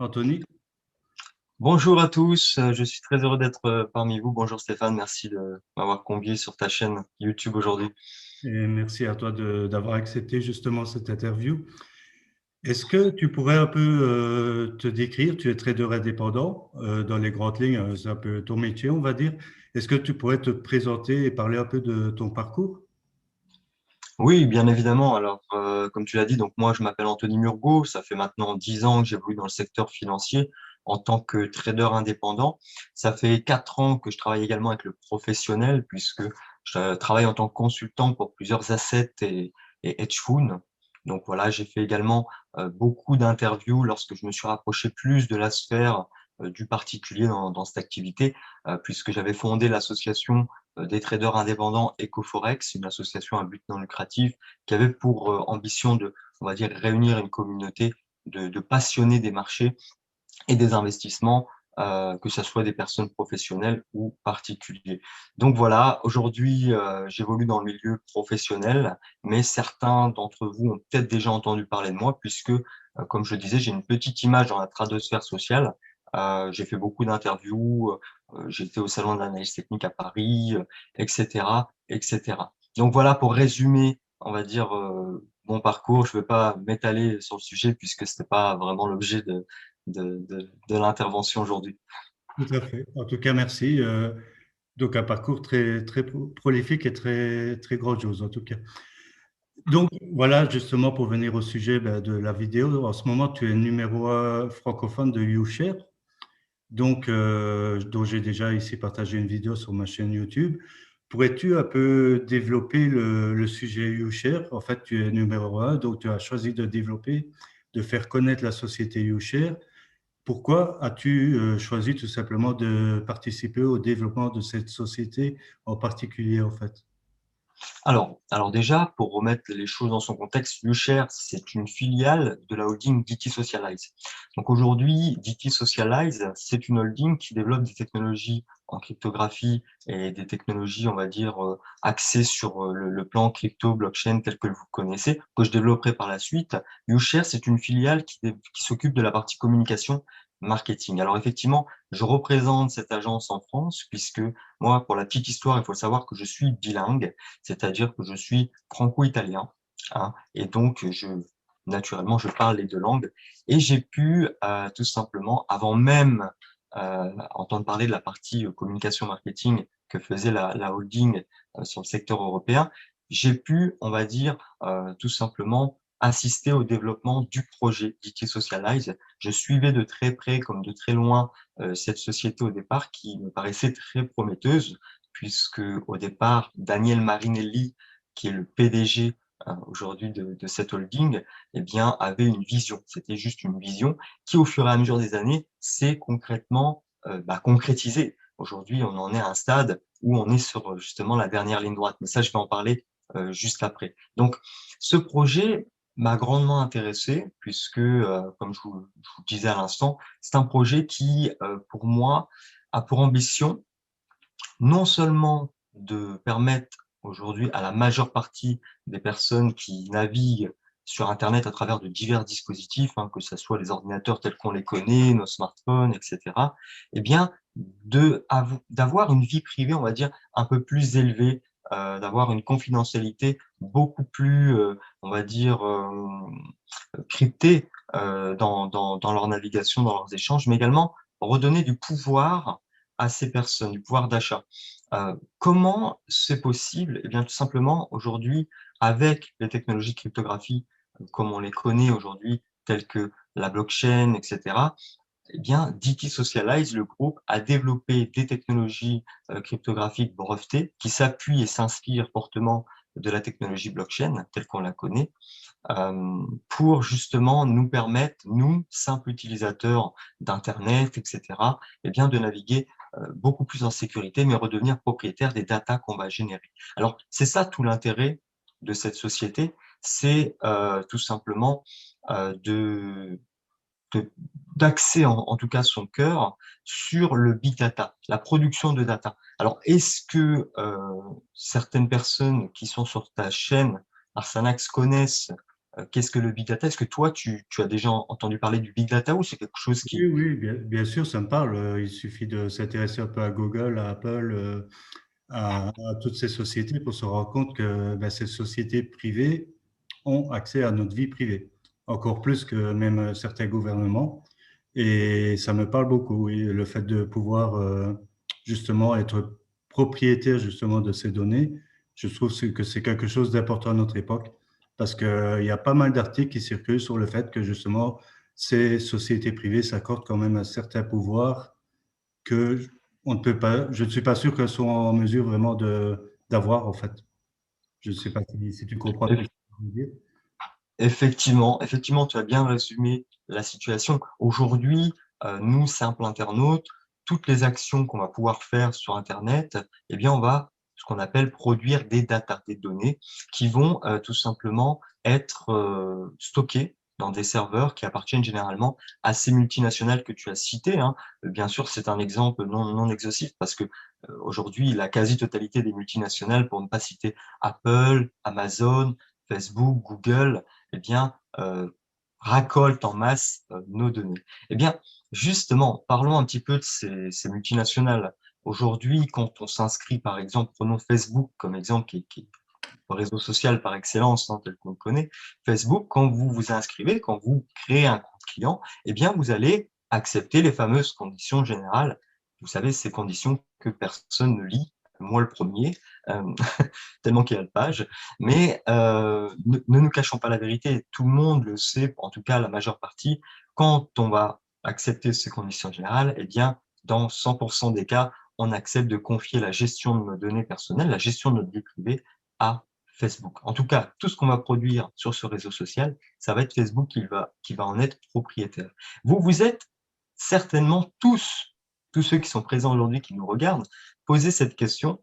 Anthony, Bonjour à tous, je suis très heureux d'être parmi vous. Bonjour Stéphane, merci de m'avoir convié sur ta chaîne YouTube aujourd'hui. et merci à toi d'avoir accepté justement cette interview. Est-ce que tu pourrais un peu te décrire? Tu es trader indépendant dans les grandes lignes, c'est un peu ton métier, on va dire. Est-ce que tu pourrais te présenter et parler un peu de ton parcours? Oui, bien évidemment. Alors, comme tu l'as dit, donc moi je m'appelle Anthony Murgot. Ça fait maintenant 10 ans que j'évolue dans le secteur financier en tant que trader indépendant. Ça fait 4 ans que je travaille également avec le professionnel puisque je travaille en tant que consultant pour plusieurs assets et hedge funds. Donc voilà, j'ai fait également beaucoup d'interviews lorsque je me suis rapproché plus de la sphère du particulier dans cette activité, puisque j'avais fondé l'association des traders indépendants EcoForex, une association à but non lucratif qui avait pour ambition de, on va dire, réunir une communauté de passionnés des marchés et des investissements, que ce soit des personnes professionnelles ou particuliers. Donc voilà, aujourd'hui, j'évolue dans le milieu professionnel, mais certains d'entre vous ont peut-être déjà entendu parler de moi, puisque, comme je disais, j'ai une petite image dans la tradosphère sociale. J'ai fait beaucoup d'interviews, j'étais au salon de l'analyse technique à Paris, etc., etc. Donc voilà, pour résumer, on va dire, mon parcours, je ne vais pas m'étaler sur le sujet puisque ce n'est pas vraiment l'objet de l'intervention aujourd'hui. Tout à fait. En tout cas, merci. Donc, un parcours très prolifique et très grandiose, en tout cas. Donc, voilà, justement, pour venir au sujet de la vidéo, en ce moment, tu es numéro un francophone de YouShare. Donc, dont j'ai déjà ici partagé une vidéo sur ma chaîne YouTube. Pourrais-tu un peu développer le sujet YouShare? En fait, tu es numéro un, donc tu as choisi de développer, de faire connaître la société YouShare. Pourquoi as-tu choisi tout simplement de participer au développement de cette société en particulier, en fait? Alors déjà, pour remettre les choses dans son contexte, UShare, c'est une filiale de la holding DT Socialize. Donc aujourd'hui, DT Socialize, c'est une holding qui développe des technologies en cryptographie et des technologies, on va dire, axées sur le plan crypto, blockchain tel que vous connaissez, que je développerai par la suite. UShare, c'est une filiale qui s'occupe de la partie communication marketing. Alors effectivement, je représente cette agence en France puisque moi, pour la petite histoire, il faut savoir que je suis bilingue, c'est-à-dire que je suis franco-italien, hein, et donc naturellement, je parle les deux langues, et j'ai pu tout simplement, avant même entendre parler de la partie communication marketing que faisait la holding sur le secteur européen, j'ai pu, on va dire, tout simplement assister au développement du projet DT Socialize. Je suivais de très près comme de très loin cette société au départ qui me paraissait très prometteuse, puisque au départ, Daniel Marinelli, qui est le PDG aujourd'hui de cette holding, eh bien, avait une vision. C'était juste une vision qui, au fur et à mesure des années, s'est concrètement concrétisée. Aujourd'hui, on en est à un stade où on est sur justement la dernière ligne droite. Mais ça, je vais en parler juste après. Donc, ce projet m'a grandement intéressé puisque, comme je vous disais à l'instant, c'est un projet qui, pour moi, a pour ambition non seulement de permettre aujourd'hui à la majeure partie des personnes qui naviguent sur Internet à travers de divers dispositifs, hein, que ce soit les ordinateurs tels qu'on les connaît, nos smartphones, etc., eh bien, d'avoir une vie privée, on va dire, un peu plus élevée, d'avoir une confidentialité beaucoup plus, on va dire, cryptée dans leur navigation, dans leurs échanges, mais également redonner du pouvoir à ces personnes, du pouvoir d'achat. Comment c'est possible? Eh bien, tout simplement, aujourd'hui, avec les technologies de cryptographie, comme on les connaît aujourd'hui, telles que la blockchain, etc., eh bien, DT Socialize, le groupe, a développé des technologies cryptographiques brevetées qui s'appuient et s'inspirent fortement de la technologie blockchain, telle qu'on la connaît, pour justement nous permettre, nous, simples utilisateurs d'Internet, etc., eh bien, de naviguer beaucoup plus en sécurité, mais redevenir propriétaire des datas qu'on va générer. Alors, c'est ça tout l'intérêt de cette société, c'est tout simplement de d'axer en tout cas son cœur sur le big data, la production de data. Alors, est-ce que certaines personnes qui sont sur ta chaîne Arsanax connaissent Qu'est-ce que le big data? Est-ce que toi, tu as déjà entendu parler du big data ou c'est quelque chose Oui, qui… oui, bien sûr, ça me parle. Il suffit de s'intéresser un peu à Google, à Apple, à toutes ces sociétés pour se rendre compte que ben, ces sociétés privées ont accès à notre vie privée, encore plus que même certains gouvernements. Et ça me parle beaucoup, oui, le fait de pouvoir justement être propriétaire justement de ces données. Je trouve que c'est quelque chose d'important à notre époque parce qu'il y a pas mal d'articles qui circulent sur le fait que justement ces sociétés privées s'accordent quand même un certain pouvoir que on ne peut pas, je ne suis pas sûr qu'elles soient en mesure vraiment d'avoir en fait. Je ne sais pas si tu comprends un peu ce que je veux dire. Effectivement, tu as bien résumé la situation. Aujourd'hui, nous, simples internautes, toutes les actions qu'on va pouvoir faire sur Internet, eh bien, on va ce qu'on appelle produire des data, des données qui vont tout simplement être stockées dans des serveurs qui appartiennent généralement à ces multinationales que tu as citées, hein. Bien sûr, c'est un exemple non exhaustif parce que aujourd'hui, la quasi-totalité des multinationales, pour ne pas citer Apple, Amazon, Facebook, Google, eh bien, racoltent en masse nos données. Eh bien, justement, parlons un petit peu de ces multinationales. Aujourd'hui, quand on s'inscrit, par exemple, prenons Facebook comme exemple, qui est le réseau social par excellence, hein, tel qu'on le connaît, Facebook, quand vous vous inscrivez, quand vous créez un compte client, eh bien, vous allez accepter les fameuses conditions générales. Vous savez, ces conditions que personne ne lit, moi le premier, euh, tellement qu'il y a de pages. Mais ne nous cachons pas la vérité, tout le monde le sait, en tout cas la majeure partie, quand on va accepter ces conditions générales, eh bien, dans 100% des cas, on accepte de confier la gestion de nos données personnelles, la gestion de notre vie privée à Facebook. En tout cas, tout ce qu'on va produire sur ce réseau social, ça va être Facebook qui va en être propriétaire. Vous êtes certainement tous ceux qui sont présents aujourd'hui, qui nous regardent, poser cette question: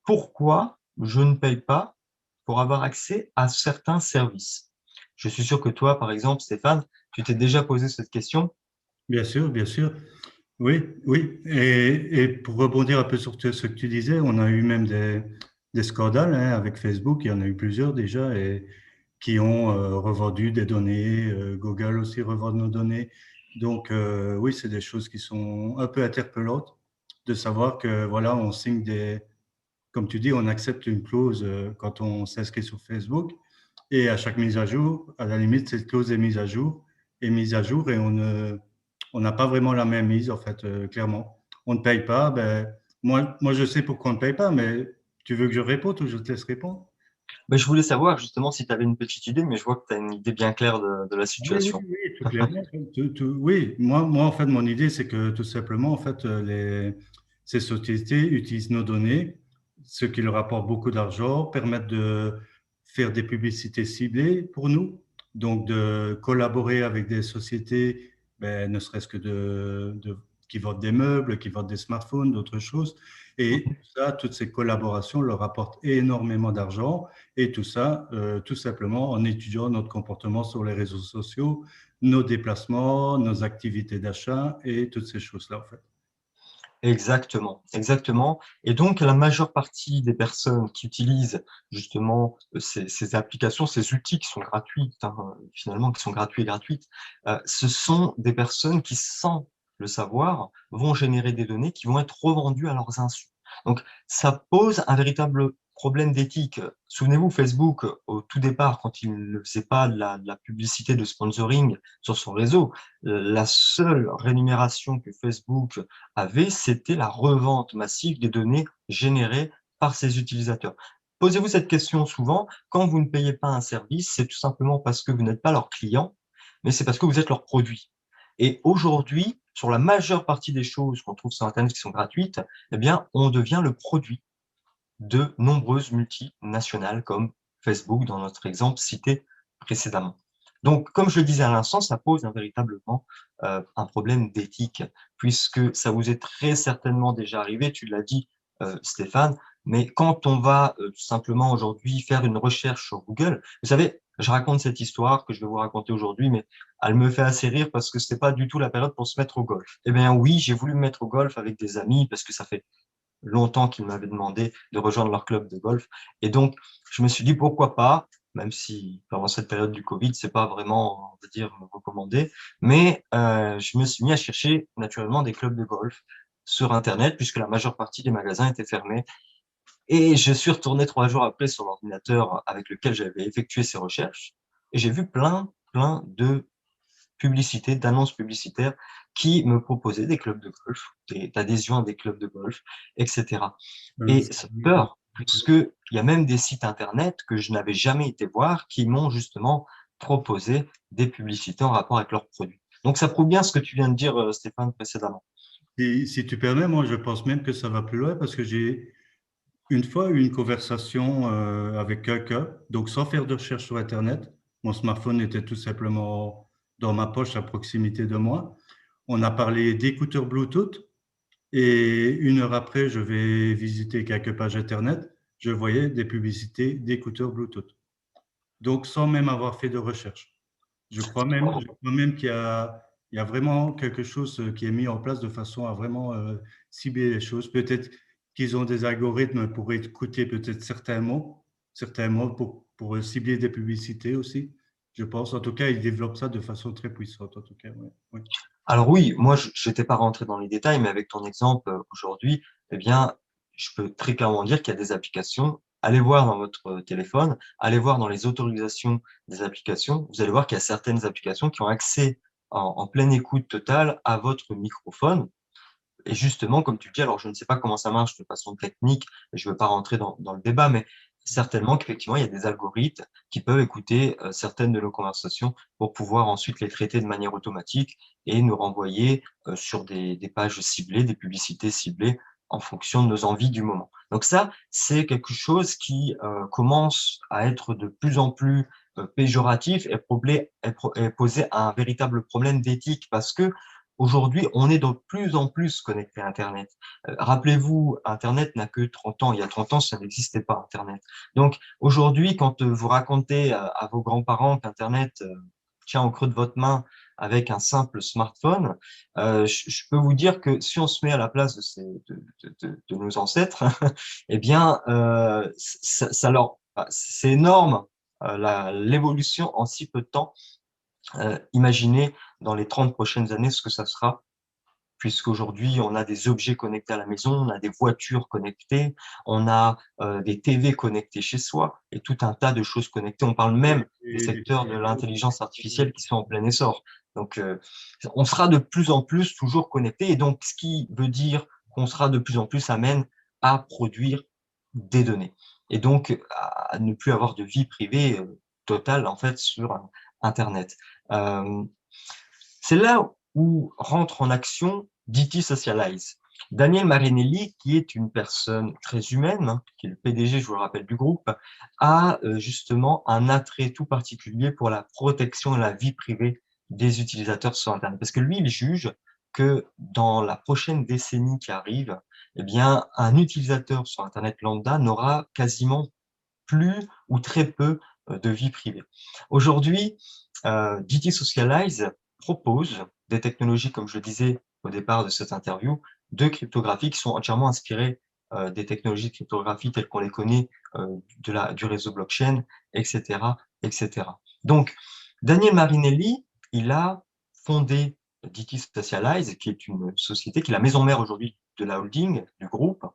pourquoi je ne paye pas pour avoir accès à certains services? Je suis sûr que toi, par exemple, Stéphane, tu t'es déjà posé cette question. Bien sûr, bien sûr. Oui, oui. Et pour rebondir un peu sur ce que tu disais, on a eu même des scandales hein, avec Facebook. Il y en a eu plusieurs déjà et qui ont revendu des données. Google aussi revend nos données. Donc oui, c'est des choses qui sont un peu interpellantes de savoir que voilà, on signe des, comme tu dis, on accepte une clause quand on s'inscrit sur Facebook et à chaque mise à jour, à la limite, cette clause est mise à jour et on n'a pas vraiment la même mise, en fait, clairement. On ne paye pas. Ben, moi, je sais pourquoi on ne paye pas, mais tu veux que je réponde ou je te laisse répondre? Ben, je voulais savoir justement si tu avais une petite idée, mais je vois que tu as une idée bien claire de la Oui, oui, situation. oui, tout clairement. Oui, moi, en fait, mon idée, c'est que tout simplement, en fait, ces sociétés utilisent nos données, ce qui leur apporte beaucoup d'argent, permettent de faire des publicités ciblées pour nous, donc de collaborer avec des sociétés, ben, ne serait-ce que qui vendent des meubles, qui vendent des smartphones, d'autres choses. Et ça, toutes ces collaborations leur apportent énormément d'argent. Et tout ça, tout simplement en étudiant notre comportement sur les réseaux sociaux, nos déplacements, nos activités d'achat et toutes ces choses-là, en fait. Exactement, exactement. Et donc, la majeure partie des personnes qui utilisent justement ces applications, ces outils qui sont gratuits, hein, finalement, qui sont gratuits et gratuites, ce sont des personnes qui, sans le savoir, vont générer des données qui vont être revendues à leurs insu. Donc, ça pose un véritable problème d'éthique. Souvenez-vous, Facebook, au tout départ, quand il ne faisait pas de la publicité de sponsoring sur son réseau, la seule rémunération que Facebook avait, c'était la revente massive des données générées par ses utilisateurs. Posez-vous cette question souvent, quand vous ne payez pas un service, c'est tout simplement parce que vous n'êtes pas leur client, mais c'est parce que vous êtes leur produit. Et aujourd'hui, sur la majeure partie des choses qu'on trouve sur Internet qui sont gratuites, eh bien, on devient le produit de nombreuses multinationales comme Facebook, dans notre exemple cité précédemment. Donc, comme je le disais à l'instant, ça pose véritablement un problème d'éthique, puisque ça vous est très certainement déjà arrivé, tu l'as dit, Stéphane, mais quand on va tout simplement aujourd'hui faire une recherche sur Google, vous savez, je raconte cette histoire que je vais vous raconter aujourd'hui, mais elle me fait assez rire parce que c'était pas du tout la période pour se mettre au golf. Eh bien oui, j'ai voulu me mettre au golf avec des amis parce que ça fait longtemps qu'ils m'avaient demandé de rejoindre leur club de golf. Et donc, je me suis dit, pourquoi pas même si pendant cette période du Covid, c'est pas vraiment, on va dire, recommandé. Mais je me suis mis à chercher naturellement des clubs de golf sur Internet, puisque la majeure partie des magasins étaient fermés. Et je suis retourné 3 jours après sur l'ordinateur avec lequel j'avais effectué ces recherches, et j'ai vu plein de publicités, d'annonces publicitaires qui me proposaient des clubs de golf, d'adhésion à des clubs de golf, etc. Et ça fait peur, puisqu'il y a même des sites internet que je n'avais jamais été voir qui m'ont justement proposé des publicités en rapport avec leurs produits. Donc ça prouve bien ce que tu viens de dire, Stéphane, précédemment. Si tu permets, moi, je pense même que ça va plus loin parce que j'ai une fois eu une conversation avec quelqu'un, donc sans faire de recherche sur Internet. Mon smartphone était tout simplement dans ma poche à proximité de moi. On a parlé d'écouteurs Bluetooth et 1 heure après, je vais visiter quelques pages Internet. Je voyais des publicités d'écouteurs Bluetooth. Donc, sans même avoir fait de recherche. Je crois même qu'il y a vraiment quelque chose qui est mis en place de façon à vraiment cibler les choses. Peut-être qu'ils ont des algorithmes pour écouter peut-être certains mots pour cibler des publicités aussi. Je pense, en tout cas, ils développent ça de façon très puissante, en tout cas. Ouais. Oui. Alors oui, moi, je n'étais pas rentré dans les détails, mais avec ton exemple aujourd'hui, eh bien, je peux très clairement dire qu'il y a des applications. Allez voir dans votre téléphone, allez voir dans les autorisations des applications. Vous allez voir qu'il y a certaines applications qui ont accès en pleine écoute totale à votre microphone. Et justement, comme tu le dis, alors je ne sais pas comment ça marche de façon technique, et je ne veux pas rentrer dans le débat, mais certainement qu'effectivement, il y a des algorithmes qui peuvent écouter certaines de nos conversations pour pouvoir ensuite les traiter de manière automatique et nous renvoyer sur des pages ciblées, des publicités ciblées en fonction de nos envies du moment. Donc ça, c'est quelque chose qui commence à être de plus en plus péjoratif et poser un véritable problème d'éthique parce que aujourd'hui, on est de plus en plus connecté à Internet. Rappelez-vous, Internet n'a que 30 ans. Il y a 30 ans, ça n'existait pas, Internet. Donc, aujourd'hui, quand vous racontez à vos grands-parents qu'Internet tient au creux de votre main avec un simple smartphone, je peux vous dire que si on se met à la place de nos ancêtres, eh bien, c'est énorme, l'évolution en si peu de temps. Imaginez dans les 30 prochaines années ce que ça sera, puisqu'aujourd'hui, on a des objets connectés à la maison, on a des voitures connectées, on a des TV connectées chez soi et tout un tas de choses connectées. On parle même des secteurs de l'intelligence artificielle qui sont en plein essor. Donc, on sera de plus en plus toujours connectés et donc, ce qui veut dire qu'on sera de plus en plus amène à produire des données et donc à ne plus avoir de vie privée totale en fait sur Internet. Euh, c'est là où rentre en action DT Socialize. Daniel Marinelli, qui est une personne très humaine, hein, qui est le PDG, je vous le rappelle, du groupe, a justement un attrait tout particulier pour la protection et la vie privée des utilisateurs sur Internet. Parce que lui, il juge que dans la prochaine décennie qui arrive, eh bien, un utilisateur sur Internet lambda n'aura quasiment plus ou très peu de vie privée. Aujourd'hui, DT Socialize propose des technologies, comme je le disais au départ de cette interview, de cryptographie qui sont entièrement inspirées des technologies de cryptographie telles qu'on les connaît du réseau blockchain, etc., etc. Donc, Daniel Marinelli, il a fondé DT Socialize, qui est une société qui est la maison mère aujourd'hui de la holding, du groupe,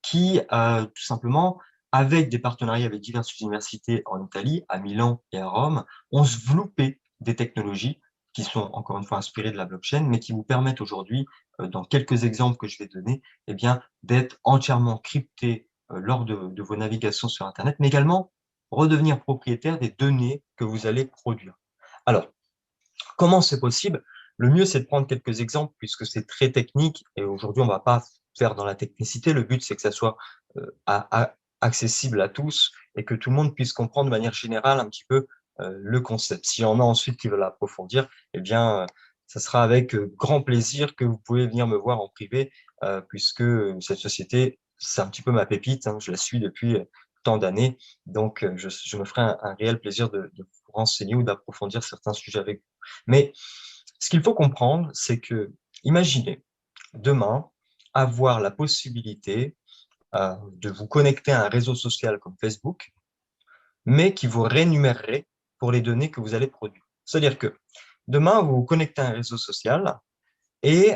qui tout simplement avec des partenariats avec diverses universités en Italie, à Milan et à Rome, ont développé des technologies qui sont encore une fois inspirées de la blockchain, mais qui vous permettent aujourd'hui, dans quelques exemples que je vais donner, eh bien, d'être entièrement crypté lors de vos navigations sur Internet, mais également redevenir propriétaire des données que vous allez produire. Alors, comment c'est possible? Le mieux, c'est de prendre quelques exemples puisque c'est très technique et aujourd'hui, on ne va pas faire dans la technicité. Le but, c'est que ça soit accessible à tous et que tout le monde puisse comprendre de manière générale un petit peu le concept. S'il y en a ensuite qui veulent approfondir, eh bien, ça sera avec grand plaisir que vous pouvez venir me voir en privé puisque cette société, c'est un petit peu ma pépite. Hein, je la suis depuis tant d'années. Donc, je me ferai un réel plaisir de vous renseigner ou d'approfondir certains sujets avec vous. Mais ce qu'il faut comprendre, c'est que, imaginez demain avoir la possibilité de vous connecter à un réseau social comme Facebook, mais qui vous rémunérerait pour les données que vous allez produire. C'est-à-dire que demain, vous vous connectez à un réseau social et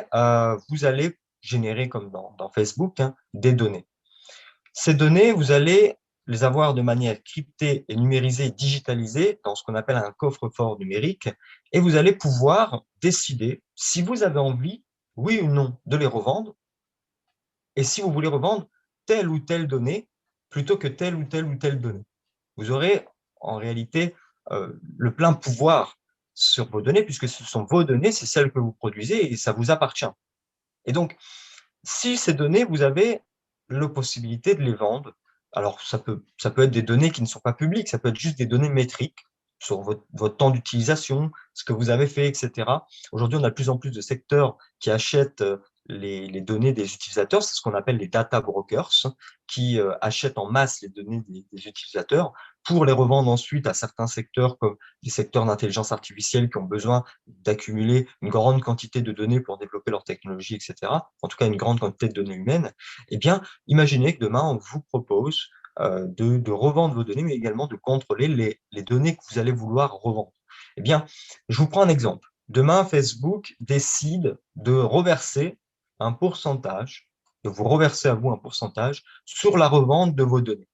vous allez générer, comme dans Facebook, hein, des données. Ces données, vous allez les avoir de manière cryptée et numérisée, digitalisée, dans ce qu'on appelle un coffre-fort numérique, et vous allez pouvoir décider si vous avez envie, oui ou non, de les revendre, et si vous voulez revendre telle ou telle donnée plutôt que telle ou telle ou telle donnée. Vous aurez en réalité le plein pouvoir sur vos données, puisque ce sont vos données, c'est celles que vous produisez et ça vous appartient. Et donc, si ces données, vous avez la possibilité de les vendre, alors ça peut être des données qui ne sont pas publiques, ça peut être juste des données métriques sur votre temps d'utilisation, ce que vous avez fait, etc. Aujourd'hui, on a de plus en plus de secteurs qui achètent les données des utilisateurs, c'est ce qu'on appelle les data brokers, qui achètent en masse les données des utilisateurs pour les revendre ensuite à certains secteurs comme les secteurs d'intelligence artificielle qui ont besoin d'accumuler une grande quantité de données pour développer leur technologie, etc. En tout cas, une grande quantité de données humaines. Eh bien, imaginez que demain, on vous propose de revendre vos données, mais également de contrôler les données que vous allez vouloir revendre. Eh bien, je vous prends un exemple. Demain, Facebook décide de reverser un pourcentage, de vous reverser à vous un pourcentage sur la revente de vos données.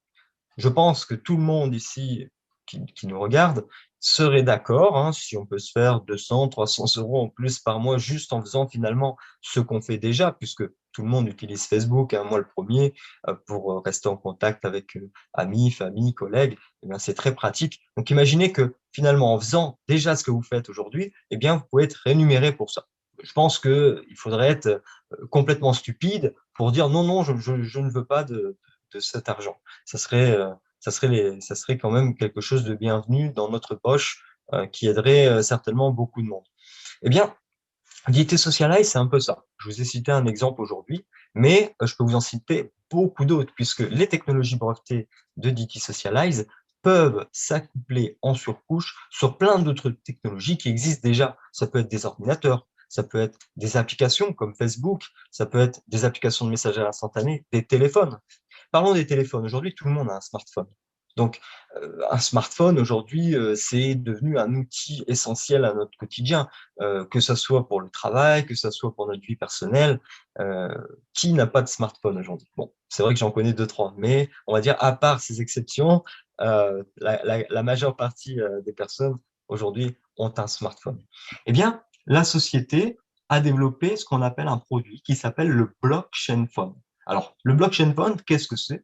Je pense que tout le monde ici qui nous regarde serait d'accord, hein, si on peut se faire 200, 300 euros en plus par mois juste en faisant finalement ce qu'on fait déjà, puisque tout le monde utilise Facebook, hein, moi le premier, pour rester en contact avec amis, famille, collègues, eh bien, c'est très pratique. Donc imaginez que finalement en faisant déjà ce que vous faites aujourd'hui, eh bien, vous pouvez être rémunéré pour ça. Je pense qu'il faudrait être complètement stupide pour dire non, non, je ne veux pas de cet argent. Ça serait, ça serait quand même quelque chose de bienvenu dans notre poche qui aiderait certainement beaucoup de monde. Eh bien, DT Socialize, c'est un peu ça. Je vous ai cité un exemple aujourd'hui, mais je peux vous en citer beaucoup d'autres, puisque les technologies brevetées de DT Socialize peuvent s'accoupler en surcouche sur plein d'autres technologies qui existent déjà. Ça peut être des ordinateurs, ça peut être des applications comme Facebook, ça peut être des applications de messagerie instantanée, des téléphones. Parlons des téléphones. Aujourd'hui, tout le monde a un smartphone. Donc, un smartphone, aujourd'hui, c'est devenu un outil essentiel à notre quotidien, que ce soit pour le travail, que ce soit pour notre vie personnelle. Euh, qui n'a pas de smartphone aujourd'hui? Bon, c'est vrai que j'en connais deux, trois, mais on va dire, à part ces exceptions, la majeure partie des personnes aujourd'hui ont un smartphone. Eh bien, la société a développé ce qu'on appelle un produit qui s'appelle le blockchain phone. Alors, le blockchain phone, qu'est-ce que c'est?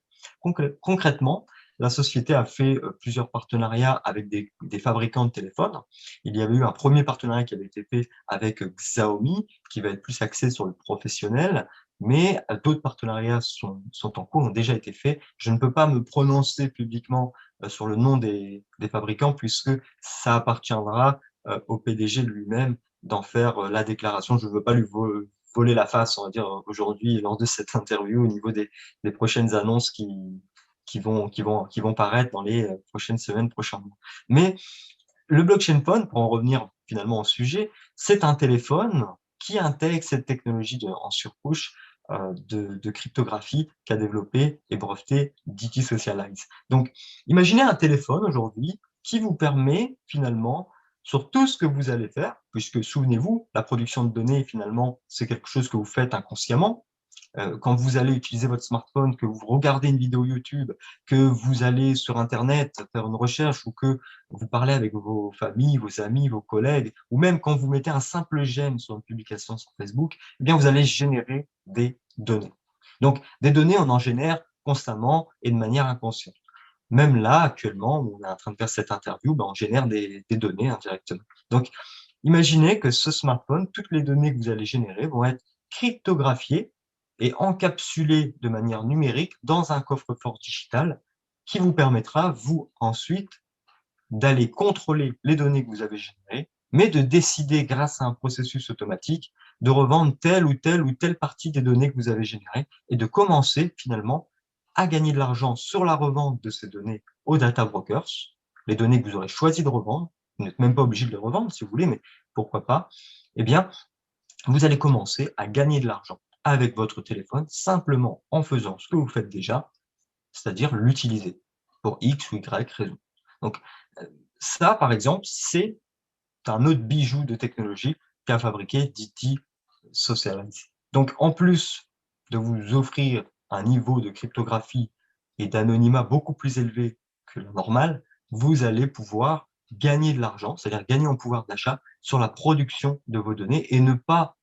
Concrètement, la société a fait plusieurs partenariats avec des fabricants de téléphones. Il y avait eu un premier partenariat qui avait été fait avec Xiaomi, qui va être plus axé sur le professionnel, mais d'autres partenariats sont en cours, ont déjà été faits. Je ne peux pas me prononcer publiquement sur le nom des fabricants, puisque ça appartiendra au PDG lui-même d'en faire la déclaration. Je ne veux pas lui voler la face, on va dire, aujourd'hui, lors de cette interview, au niveau des prochaines annonces qui vont paraître dans les prochaines semaines, prochains mois. Mais le blockchain phone, pour en revenir finalement au sujet, c'est un téléphone qui intègre cette technologie en surcouche de cryptographie qu'a développé et breveté DT Socialize. Donc, imaginez un téléphone aujourd'hui qui vous permet finalement, sur tout ce que vous allez faire, puisque souvenez-vous, la production de données, finalement, c'est quelque chose que vous faites inconsciemment, quand vous allez utiliser votre smartphone, que vous regardez une vidéo YouTube, que vous allez sur Internet faire une recherche ou que vous parlez avec vos familles, vos amis, vos collègues, ou même quand vous mettez un simple j'aime sur une publication sur Facebook, eh bien, vous allez générer des données. Donc, des données, on en génère constamment et de manière inconsciente. Même là, actuellement, on est en train de faire cette interview, ben, on génère des données indirectement. Donc, imaginez que ce smartphone, toutes les données que vous allez générer vont être cryptographiées et encapsulées de manière numérique dans un coffre-fort digital qui vous permettra, vous, ensuite, d'aller contrôler les données que vous avez générées, mais de décider, grâce à un processus automatique, de revendre telle ou telle ou telle partie des données que vous avez générées et de commencer, finalement, à gagner de l'argent sur la revente de ces données aux data brokers, les données que vous aurez choisi de revendre. Vous n'êtes même pas obligé de les revendre si vous voulez, mais pourquoi pas? Eh bien, vous allez commencer à gagner de l'argent avec votre téléphone simplement en faisant ce que vous faites déjà, c'est-à-dire l'utiliser pour X ou Y raison. Donc, ça, par exemple, c'est un autre bijou de technologie qu'a fabriqué DT Socialize. Donc, en plus de vous offrir un niveau de cryptographie et d'anonymat beaucoup plus élevé que le normal, vous allez pouvoir gagner de l'argent, c'est-à-dire gagner en pouvoir d'achat sur la production de vos données et ne pas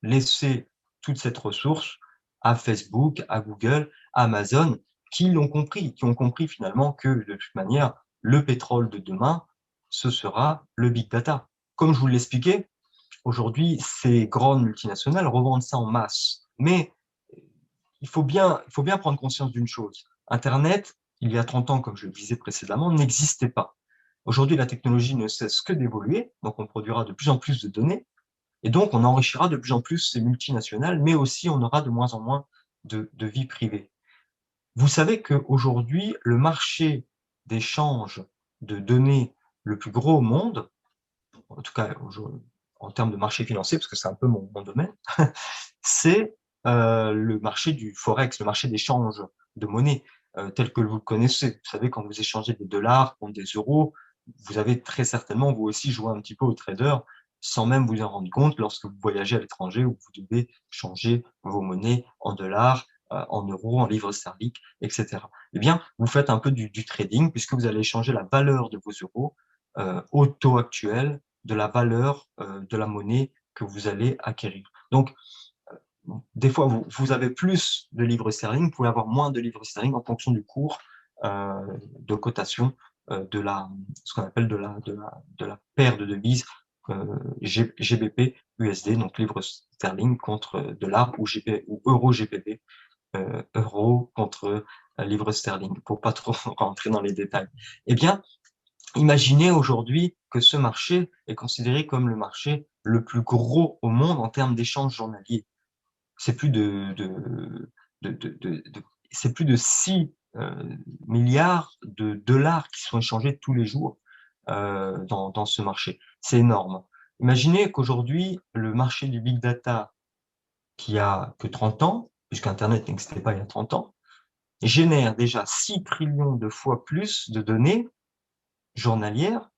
laisser toute cette ressource à Facebook, à Google, à Amazon, qui ont compris finalement que de toute manière, le pétrole de demain, ce sera le big data. Comme je vous l'expliquais, aujourd'hui, ces grandes multinationales revendent ça en masse. Mais il faut bien prendre conscience d'une chose. Internet, il y a 30 ans, comme je le disais précédemment, n'existait pas. Aujourd'hui, la technologie ne cesse que d'évoluer, donc on produira de plus en plus de données, et donc on enrichira de plus en plus ces multinationales, mais aussi on aura de moins en moins de vie privée. Vous savez qu'aujourd'hui, le marché d'échange de données le plus gros au monde, en tout cas en termes de marché financier, parce que c'est un peu mon domaine, c'est le marché du forex, le marché d'échange de monnaie, tel que vous le connaissez. Vous savez, quand vous échangez des dollars contre des euros, vous avez très certainement, vous aussi, joué un petit peu au trader sans même vous en rendre compte lorsque vous voyagez à l'étranger où vous devez changer vos monnaies en dollars, en euros, en livres sterling, etc. Eh bien, vous faites un peu du trading puisque vous allez changer la valeur de vos euros au taux actuel de la valeur de la monnaie que vous allez acquérir. Donc, des fois, vous avez plus de livres sterling, vous pouvez avoir moins de livres sterling en fonction du cours de cotation de ce qu'on appelle de la paire de devises GBP USD, donc livre sterling contre dollar ou euro GBP, euro contre livre sterling, pour pas trop rentrer dans les détails. Eh bien, imaginez aujourd'hui que ce marché est considéré comme le marché le plus gros au monde en termes d'échanges journaliers. C'est plus c'est plus de 6 milliards de dollars qui sont échangés tous les jours dans ce marché. C'est énorme. Imaginez qu'aujourd'hui, le marché du big data, qui a que 30 ans, puisqu'Internet n'existait pas il y a 30 ans, génère déjà 6 trillions de fois plus de données journalières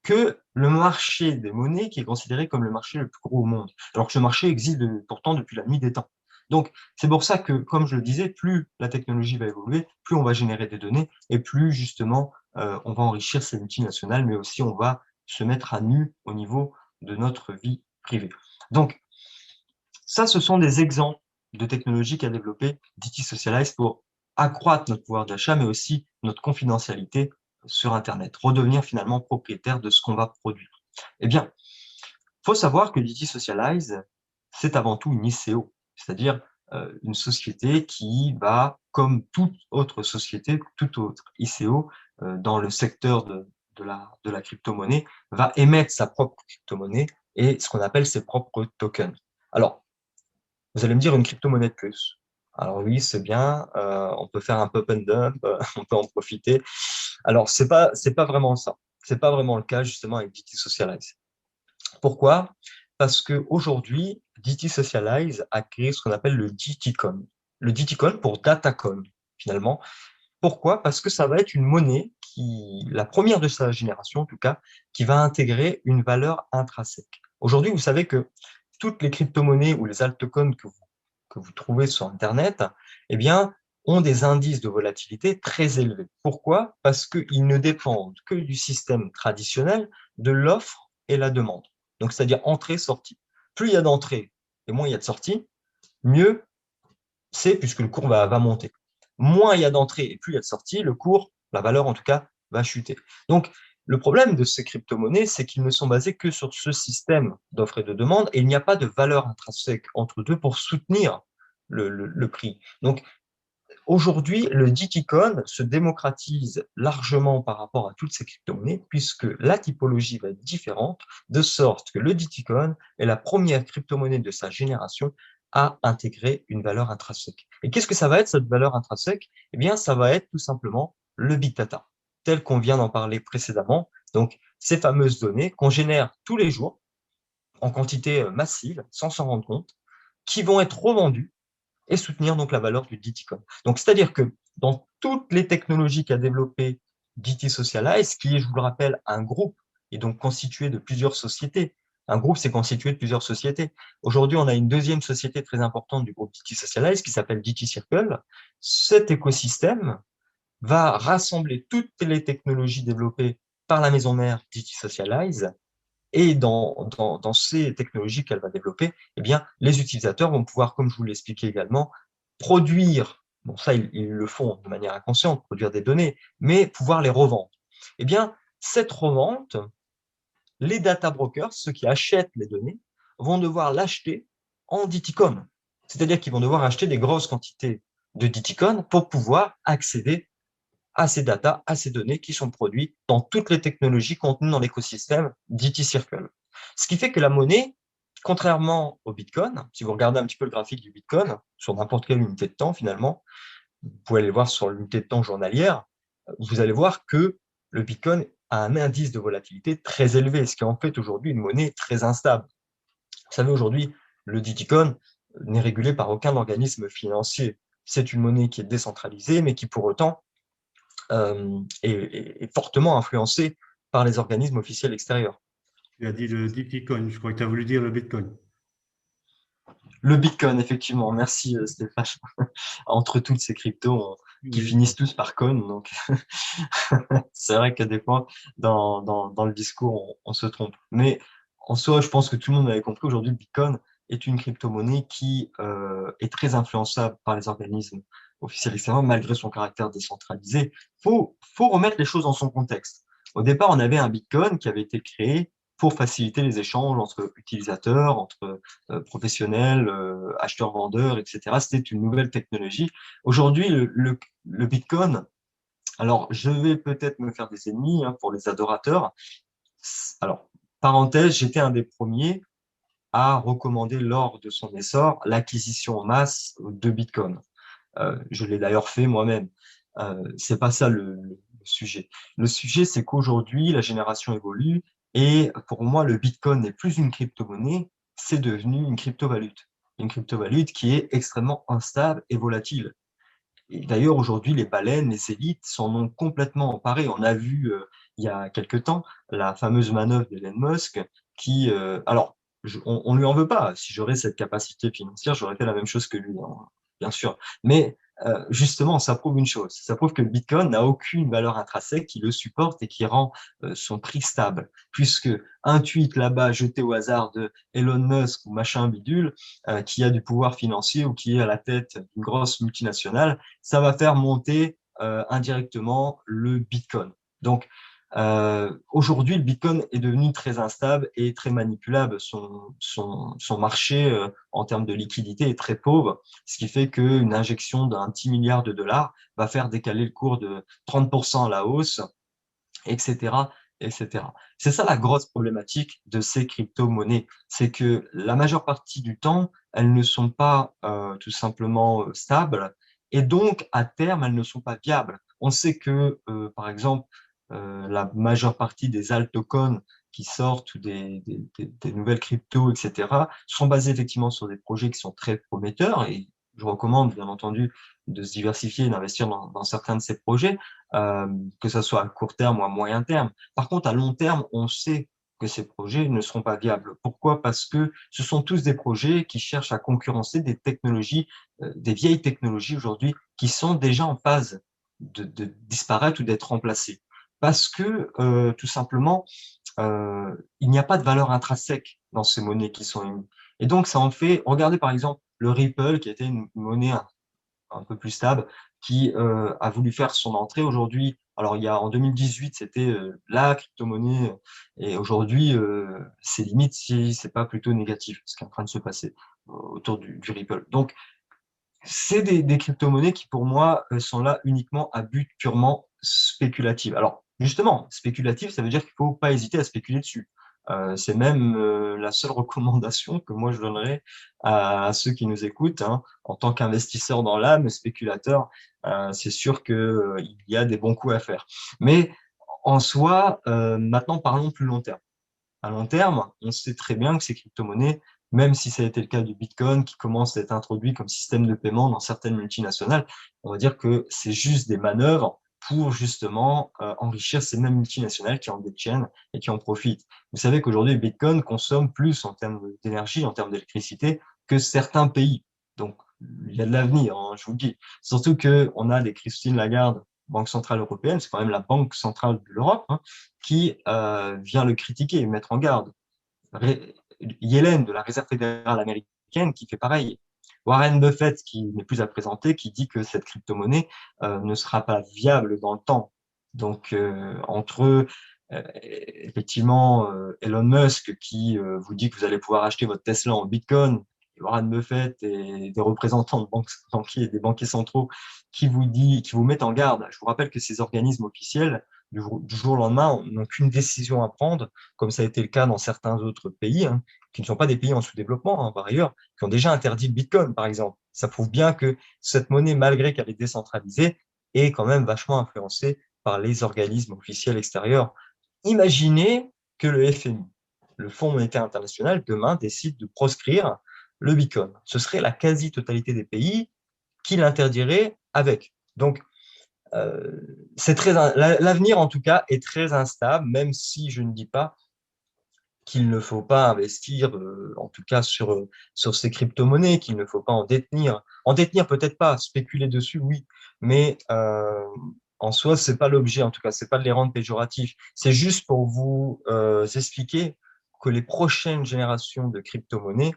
que le marché des monnaies qui est considéré comme le marché le plus gros au monde, alors que ce marché existe pourtant depuis la nuit des temps. Donc, c'est pour ça que, comme je le disais, plus la technologie va évoluer, plus on va générer des données et plus, justement, on va enrichir ces multinationales, mais aussi on va se mettre à nu au niveau de notre vie privée. Donc, ça, ce sont des exemples de technologies qu'a développé DT Socialize pour accroître notre pouvoir d'achat, mais aussi notre confidentialité sur Internet, redevenir finalement propriétaire de ce qu'on va produire. Eh bien, il faut savoir que DT Socialize, c'est avant tout une ICO, c'est-à-dire une société qui va, comme toute autre société, toute autre ICO, dans le secteur de la crypto-monnaie, va émettre sa propre crypto-monnaie et ce qu'on appelle ses propres tokens. Alors, vous allez me dire une crypto-monnaie de plus. Alors oui, c'est bien, on peut faire un pump and dump, on peut en profiter. Alors, c'est pas vraiment ça. C'est pas vraiment le cas, justement, avec DT Socialize. Pourquoi? Parce qu'aujourd'hui, DT Socialize a créé ce qu'on appelle le DTCoin. Le DTCoin pour Datacoin, finalement. Pourquoi? Parce que ça va être une monnaie la première de sa génération, en tout cas, qui va intégrer une valeur intrinsèque. Aujourd'hui, vous savez que toutes les crypto-monnaies ou les altcoins que vous trouvez sur Internet, eh bien, ont des indices de volatilité très élevés. Pourquoi? Parce qu'ils ne dépendent que du système traditionnel de l'offre et la demande. Donc, c'est-à-dire entrée-sortie. Plus il y a d'entrée et moins il y a de sortie, mieux c'est puisque le cours va monter. Moins il y a d'entrée et plus il y a de sortie, le cours, la valeur en tout cas, va chuter. Donc, le problème de ces crypto-monnaies, c'est qu'ils ne sont basés que sur ce système d'offre et de demande et il n'y a pas de valeur intrinsèque entre deux pour soutenir le prix. Donc, aujourd'hui, le DTCoin se démocratise largement par rapport à toutes ces crypto-monnaies puisque la typologie va être différente, de sorte que le DTCoin est la première crypto-monnaie de sa génération à intégrer une valeur intrinsèque. Et qu'est-ce que ça va être, cette valeur intrinsèque? Eh bien, ça va être tout simplement le big data, tel qu'on vient d'en parler précédemment. Donc, ces fameuses données qu'on génère tous les jours en quantité massive, sans s'en rendre compte, qui vont être revendues et soutenir donc la valeur du DTCoin. Donc, c'est-à-dire que dans toutes les technologies qu'a développées DT Socialize, qui est, je vous le rappelle, un groupe, et donc constitué de plusieurs sociétés. Un groupe, c'est constitué de plusieurs sociétés. Aujourd'hui, on a une deuxième société très importante du groupe DT Socialize qui s'appelle DT Circle. Cet écosystème va rassembler toutes les technologies développées par la maison mère DT Socialize, et dans ces technologies qu'elle va développer, eh bien, les utilisateurs vont pouvoir, comme je vous l'expliquais également, produire, bon ça ils le font de manière inconsciente, produire des données, mais pouvoir les revendre. Eh bien, cette revente, les data brokers, ceux qui achètent les données, vont devoir l'acheter en DTCON. C'est-à-dire qu'ils vont devoir acheter des grosses quantités de DTCON pour pouvoir accéder à ces data, à ces données qui sont produites dans toutes les technologies contenues dans l'écosystème DT Circle. Ce qui fait que la monnaie, contrairement au Bitcoin, si vous regardez un petit peu le graphique du Bitcoin, sur n'importe quelle unité de temps finalement, vous pouvez aller voir sur l'unité de temps journalière, vous allez voir que le Bitcoin a un indice de volatilité très élevé, ce qui est en fait aujourd'hui une monnaie très instable. Vous savez, aujourd'hui, le Digicon n'est régulé par aucun organisme financier. C'est une monnaie qui est décentralisée, mais qui pour autant est fortement influencée par les organismes officiels extérieurs. Tu as dit le Bitcoin, je crois que tu as voulu dire le Bitcoin. Le Bitcoin, effectivement, merci Stéphane. Entre toutes ces cryptos qui Oui. finissent tous par con, donc c'est vrai que des fois, dans le discours, on se trompe. Mais en soi, je pense que tout le monde avait compris, aujourd'hui, le Bitcoin est une crypto-monnaie qui est très influençable par les organismes officiels extérieurs, malgré son caractère décentralisé. Faut remettre les choses dans son contexte. Au départ, on avait un Bitcoin qui avait été créé pour faciliter les échanges entre utilisateurs, entre professionnels, acheteurs-vendeurs, etc. C'était une nouvelle technologie. Aujourd'hui, le Bitcoin, alors je vais peut-être me faire des ennemis pour les adorateurs. Alors, parenthèse, j'étais un des premiers à recommander lors de son essor l'acquisition en masse de Bitcoin. Je l'ai d'ailleurs fait moi-même. C'est pas ça le sujet. Le sujet, c'est qu'aujourd'hui, la génération évolue et pour moi, le Bitcoin n'est plus une crypto-monnaie, c'est devenu une crypto-valute. Une crypto-valute qui est extrêmement instable et volatile. Et d'ailleurs, aujourd'hui, les baleines, les élites s'en ont complètement emparés. On a vu il y a quelque temps la fameuse manœuvre d'Elon Musk qui, alors, on lui en veut pas. Si j'aurais cette capacité financière, j'aurais fait la même chose que lui, hein, bien sûr. Mais justement, ça prouve une chose. Ça prouve que le Bitcoin n'a aucune valeur intrinsèque qui le supporte et qui rend son prix stable. Puisque un tweet là-bas jeté au hasard de Elon Musk ou machin bidule, qui a du pouvoir financier ou qui est à la tête d'une grosse multinationale, ça va faire monter indirectement le Bitcoin. Donc, aujourd'hui, le Bitcoin est devenu très instable et très manipulable. Son marché en termes de liquidité est très pauvre, ce qui fait qu'une injection d'un petit milliard de dollars va faire décaler le cours de 30% à la hausse, etc., etc. C'est ça la grosse problématique de ces crypto-monnaies, c'est que la majeure partie du temps, elles ne sont pas tout simplement stables et donc à terme, elles ne sont pas viables. On sait que, par exemple, la majeure partie des altcoins qui sortent ou des nouvelles cryptos, etc., sont basées effectivement sur des projets qui sont très prometteurs et je recommande bien entendu de se diversifier et d'investir dans certains de ces projets, que ce soit à court terme ou à moyen terme. Par contre, à long terme, on sait que ces projets ne seront pas viables. Pourquoi? Parce que ce sont tous des projets qui cherchent à concurrencer des technologies, des vieilles technologies aujourd'hui qui sont déjà en phase de disparaître ou d'être remplacées. Parce que tout simplement, il n'y a pas de valeur intrinsèque dans ces monnaies qui sont émises. Et donc, ça en fait, regardez par exemple le Ripple, qui était une monnaie un peu plus stable, qui a voulu faire son entrée aujourd'hui. Alors, il y a en 2018, c'était la crypto-monnaie, et aujourd'hui, c'est limite si c'est pas plutôt négatif ce qui est en train de se passer autour du Ripple. Donc, c'est des crypto-monnaies qui, pour moi, sont là uniquement à but purement spéculatif. Alors, justement, spéculatif, ça veut dire qu'il ne faut pas hésiter à spéculer dessus. C'est même la seule recommandation que moi je donnerais à ceux qui nous écoutent, hein. En tant qu'investisseur dans l'âme, spéculateur, c'est sûr qu'il y a des bons coups à faire. Mais en soi, maintenant parlons plus long terme. À long terme, on sait très bien que ces crypto-monnaies, même si ça a été le cas du Bitcoin qui commence à être introduit comme système de paiement dans certaines multinationales, on va dire que c'est juste des manœuvres pour justement enrichir ces mêmes multinationales qui en détiennent et qui en profitent. Vous savez qu'aujourd'hui, le Bitcoin consomme plus en termes d'énergie, en termes d'électricité, que certains pays. Donc, il y a de l'avenir, hein, je vous le dis. Surtout qu'on a des Christine Lagarde, Banque centrale européenne, c'est quand même la banque centrale de l'Europe, hein, qui vient le critiquer et mettre en garde. Yellen de la Réserve fédérale américaine qui fait pareil. Warren Buffett, qui n'est plus à présenter, qui dit que cette crypto-monnaie ne sera pas viable dans le temps. Donc, entre effectivement Elon Musk qui vous dit que vous allez pouvoir acheter votre Tesla en Bitcoin, et Warren Buffett et des représentants de banquiers et des banquiers centraux qui vous mettent en garde. Je vous rappelle que ces organismes officiels, du jour au lendemain, n'ont qu'une décision à prendre, comme ça a été le cas dans certains autres pays, hein, qui ne sont pas des pays en sous-développement, hein, par ailleurs, qui ont déjà interdit le Bitcoin, par exemple. Ça prouve bien que cette monnaie, malgré qu'elle est décentralisée, est quand même vachement influencée par les organismes officiels extérieurs. Imaginez que le FMI, le Fonds monétaire international, demain décide de proscrire le Bitcoin. Ce serait la quasi-totalité des pays qui l'interdiraient avec. Donc, l'avenir, en tout cas, est très instable, même si je ne dis pas qu'il ne faut pas investir, en tout cas sur ces crypto-monnaies, qu'il ne faut pas en détenir. En détenir, peut-être pas, spéculer dessus, oui, mais en soi, c'est pas l'objet, en tout cas, c'est pas de les rendre péjoratifs. C'est juste pour vous expliquer que les prochaines générations de crypto-monnaies,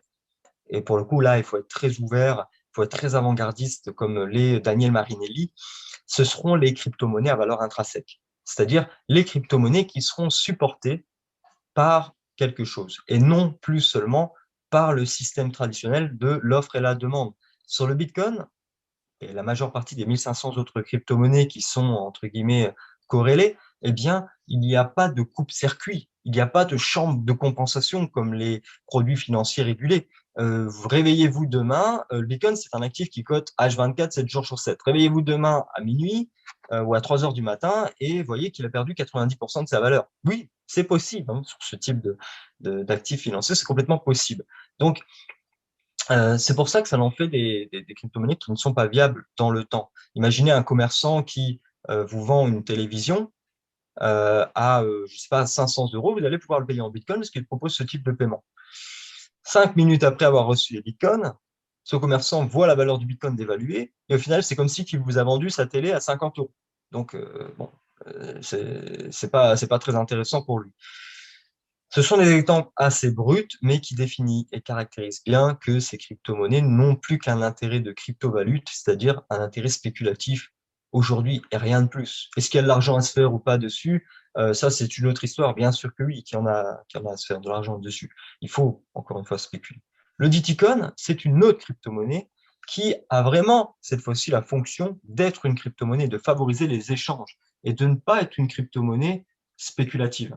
et pour le coup, là, il faut être très ouvert, il faut être très avant-gardiste, comme les Daniel Marinelli, ce seront les crypto-monnaies à valeur intrinsèque, c'est-à-dire les crypto-monnaies qui seront supportées par quelque chose et non plus seulement par le système traditionnel de l'offre et la demande. Sur le Bitcoin et la majeure partie des 1500 autres crypto-monnaies qui sont, entre guillemets, corrélées, eh bien, il n'y a pas de coupe-circuit, il n'y a pas de chambre de compensation comme les produits financiers régulés. Réveillez-vous demain, le Bitcoin, c'est un actif qui cote H24, 7 jours sur 7. Réveillez-vous demain à minuit ou à 3 heures du matin et voyez qu'il a perdu 90% de sa valeur. Oui, c'est possible, hein, sur ce type d'actifs financiers, c'est complètement possible. Donc, c'est pour ça que ça en fait des crypto-monnaies qui ne sont pas viables dans le temps. Imaginez un commerçant qui vous vend une télévision à, je sais pas, 500 euros, vous allez pouvoir le payer en Bitcoin parce qu'il propose ce type de paiement. 5 minutes après avoir reçu les Bitcoins, ce commerçant voit la valeur du Bitcoin dévaluer et au final, c'est comme si il vous a vendu sa télé à 50 euros. Donc, bon, c'est pas très intéressant pour lui. Ce sont des exemples assez bruts, mais qui définissent et caractérisent bien que ces crypto-monnaies n'ont plus qu'un intérêt de crypto-valute, c'est-à-dire un intérêt spéculatif aujourd'hui et rien de plus. Est-ce qu'il y a de l'argent à se faire ou pas dessus? Ça, c'est une autre histoire. Bien sûr que oui, qu'il y en a à se faire de l'argent dessus. Il faut, encore une fois, spéculer. Le Diticoin, c'est une autre crypto-monnaie qui a vraiment, cette fois-ci, la fonction d'être une crypto-monnaie, de favoriser les échanges et de ne pas être une crypto-monnaie spéculative.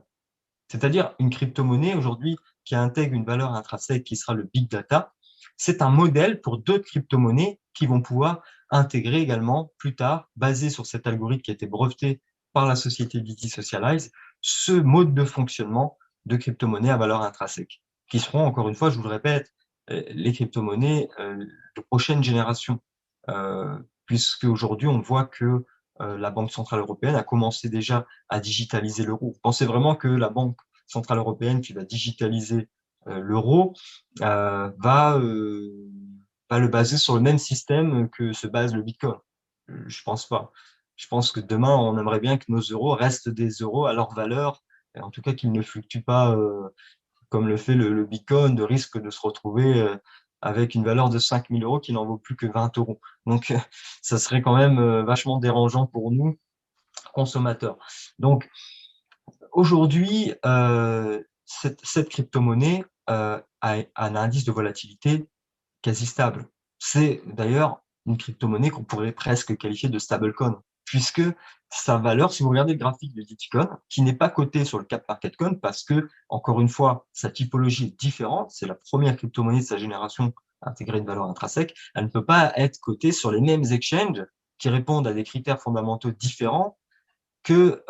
C'est-à-dire une crypto-monnaie aujourd'hui qui intègre une valeur intrinsèque qui sera le big data. C'est un modèle pour d'autres crypto-monnaies qui vont pouvoir intégrer également plus tard, basé sur cet algorithme qui a été breveté par la société BT Socialize, ce mode de fonctionnement de crypto-monnaies à valeur intrinsèque, qui seront, encore une fois, je vous le répète, les crypto-monnaies de prochaine génération, puisque aujourd'hui on voit que la Banque centrale européenne a commencé déjà à digitaliser l'euro. Vous pensez vraiment que la Banque centrale européenne qui va digitaliser l'euro va le baser sur le même système que se base le Bitcoin? Je pense pas. Je pense que demain, on aimerait bien que nos euros restent des euros à leur valeur, et en tout cas qu'ils ne fluctuent pas comme le fait le Bitcoin, de risque de se retrouver avec une valeur de 5 000 euros qui n'en vaut plus que 20 euros. Donc, ça serait quand même vachement dérangeant pour nous, consommateurs. Donc, aujourd'hui, cette crypto-monnaie a un indice de volatilité quasi stable. C'est d'ailleurs une crypto-monnaie qu'on pourrait presque qualifier de stablecoin, puisque sa valeur, si vous regardez le graphique de Diticoin, qui n'est pas coté sur le Cap Market Coin, parce que, encore une fois, sa typologie est différente, c'est la première crypto-monnaie de sa génération à intégrer une valeur intrinsèque, elle ne peut pas être cotée sur les mêmes exchanges qui répondent à des critères fondamentaux différents que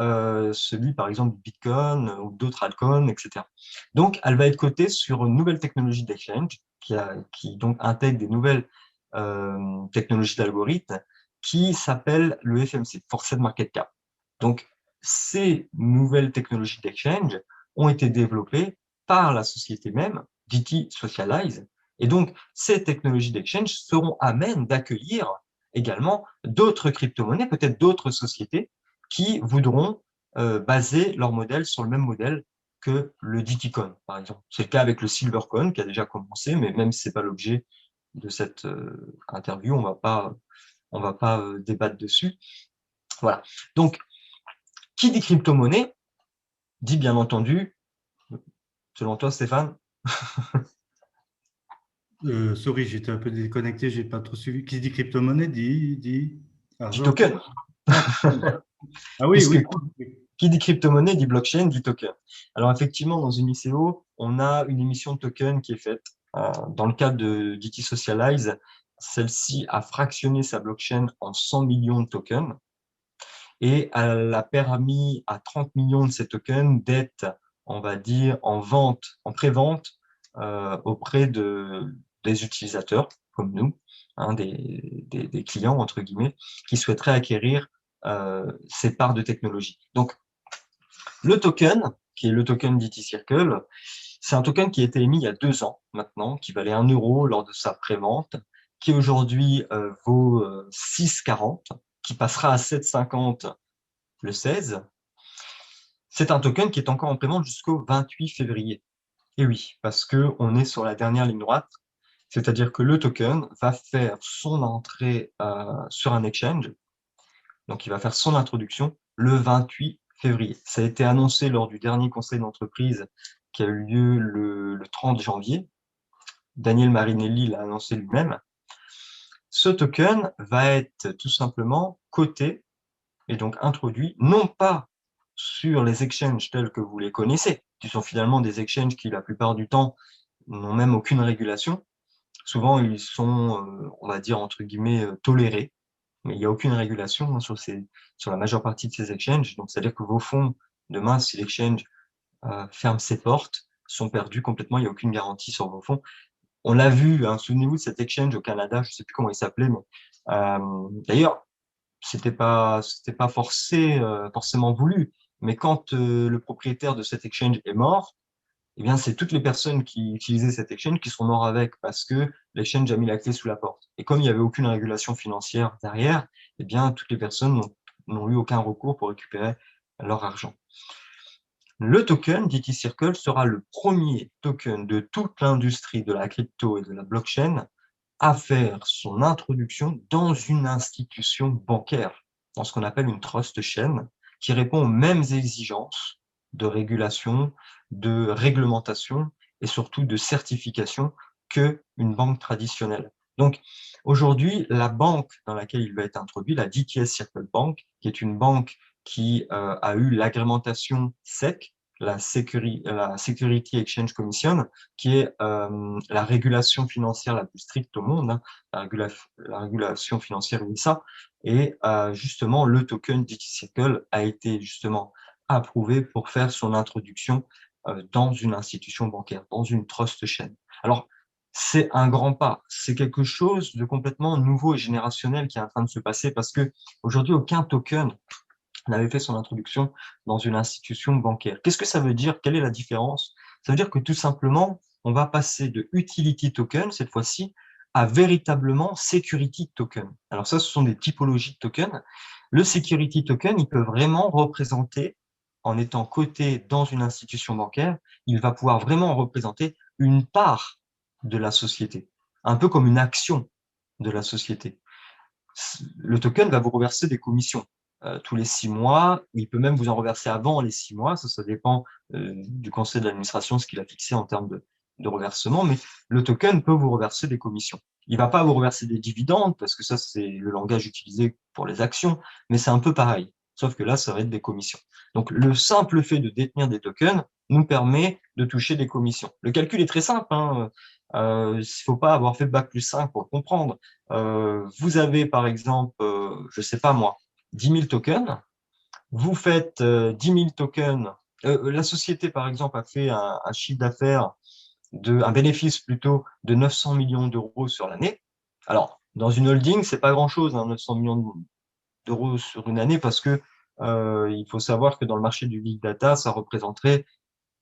celui, par exemple, du Bitcoin ou d'autres altcoins, etc. Donc, elle va être cotée sur une nouvelle technologie d'exchange qui donc intègre des nouvelles technologies d'algorithmes qui s'appelle le FMC, Forced Market Cap. Donc, ces nouvelles technologies d'exchange ont été développées par la société même, DT Socialize, et donc ces technologies d'exchange seront à même d'accueillir également d'autres crypto-monnaies, peut-être d'autres sociétés qui voudront baser leur modèle sur le même modèle que le DTCoin, par exemple. C'est le cas avec le Silvercoin qui a déjà commencé, mais même si ce n'est pas l'objet de cette interview, on va pas débattre dessus. Voilà. Donc, qui dit crypto-monnaie dit bien entendu, selon toi, Stéphane? Sorry, j'étais un peu déconnecté, j'ai pas trop suivi. Qui dit crypto-monnaie dit Dit argent. token. Ah, ah oui, Puisque oui. qui dit crypto-monnaie dit blockchain, dit token. Alors effectivement, dans une ICO, on a une émission de token qui est faite dans le cadre de DT Socialize. Celle-ci a fractionné sa blockchain en 100 millions de tokens et elle a permis à 30 millions de ces tokens d'être, on va dire, en vente, en pré-vente auprès des utilisateurs comme nous, hein, des clients, entre guillemets, qui souhaiteraient acquérir ces parts de technologie. Donc, le token, qui est le token d'ET Circle, c'est un token qui a été émis il y a 2 ans maintenant, qui valait 1 euro lors de sa prévente, qui aujourd'hui vaut 6,40, qui passera à 7,50 le 16. C'est un token qui est encore en prévente jusqu'au 28 février. Et oui, parce qu'on est sur la dernière ligne droite, c'est-à-dire que le token va faire son entrée sur un exchange, donc il va faire son introduction le 28 février. Ça a été annoncé lors du dernier conseil d'entreprise qui a eu lieu le 30 janvier. Daniel Marinelli l'a annoncé lui-même. Ce token va être tout simplement coté et donc introduit, non pas sur les exchanges tels que vous les connaissez, qui sont finalement des exchanges qui, la plupart du temps, n'ont même aucune régulation. Souvent, ils sont, on va dire, entre guillemets, tolérés, mais il n'y a aucune régulation hein, sur la majeure partie de ces exchanges. Donc, c'est-à-dire que vos fonds, demain, si l'exchange ferme ses portes, sont perdus complètement, il n'y a aucune garantie sur vos fonds. On l'a vu, hein, souvenez-vous de cet exchange au Canada, je ne sais plus comment il s'appelait, mais d'ailleurs, c'était pas forcément voulu. Mais quand le propriétaire de cet exchange est mort, eh bien, c'est toutes les personnes qui utilisaient cet exchange qui sont morts avec parce que l'exchange a mis la clé sous la porte. Et comme il n'y avait aucune régulation financière derrière, eh bien, toutes les personnes n'ont eu aucun recours pour récupérer leur argent. Le token DT Circle sera le premier token de toute l'industrie de la crypto et de la blockchain à faire son introduction dans une institution bancaire, dans ce qu'on appelle une trust chain, qui répond aux mêmes exigences de régulation, de réglementation et surtout de certification qu'une banque traditionnelle. Donc, aujourd'hui, la banque dans laquelle il va être introduit, la DTS Circle Bank, qui est une banque qui a eu l'agrémentation SEC, la Security Exchange Commission, qui est la régulation financière la plus stricte au monde, hein, la régulation financière USA, et justement le token DT Circle a été justement approuvé pour faire son introduction dans une institution bancaire, dans une trust chain. Alors, c'est un grand pas, c'est quelque chose de complètement nouveau et générationnel qui est en train de se passer parce que aujourd'hui aucun token n'avait fait son introduction dans une institution bancaire. Qu'est-ce que ça veut dire? Quelle est la différence? Ça veut dire que tout simplement, on va passer de utility token, cette fois-ci, à véritablement security token. Alors ça, ce sont des typologies de tokens. Le security token, il peut vraiment représenter, en étant coté dans une institution bancaire, il va pouvoir vraiment représenter une part de la société, un peu comme une action de la société. Le token va vous reverser des commissions tous les 6 mois, il peut même vous en reverser avant les 6 mois, ça dépend du conseil d'administration, ce qu'il a fixé en termes de reversement, mais le token peut vous reverser des commissions. Il va pas vous reverser des dividendes, parce que ça, c'est le langage utilisé pour les actions, mais c'est un peu pareil, sauf que là, ça va être des commissions. Donc, le simple fait de détenir des tokens nous permet de toucher des commissions. Le calcul est très simple, hein. Il faut pas avoir fait Bac+5 pour le comprendre. Vous avez, par exemple, je sais pas moi, 10 000 tokens, vous faites 10 000 tokens, la société, par exemple, a fait un chiffre d'affaires, un bénéfice plutôt de 900 millions d'euros sur l'année. Alors, Dans une holding, c'est pas grand-chose, hein, 900 millions d'euros sur une année, parce que il faut savoir que dans le marché du big data, ça représenterait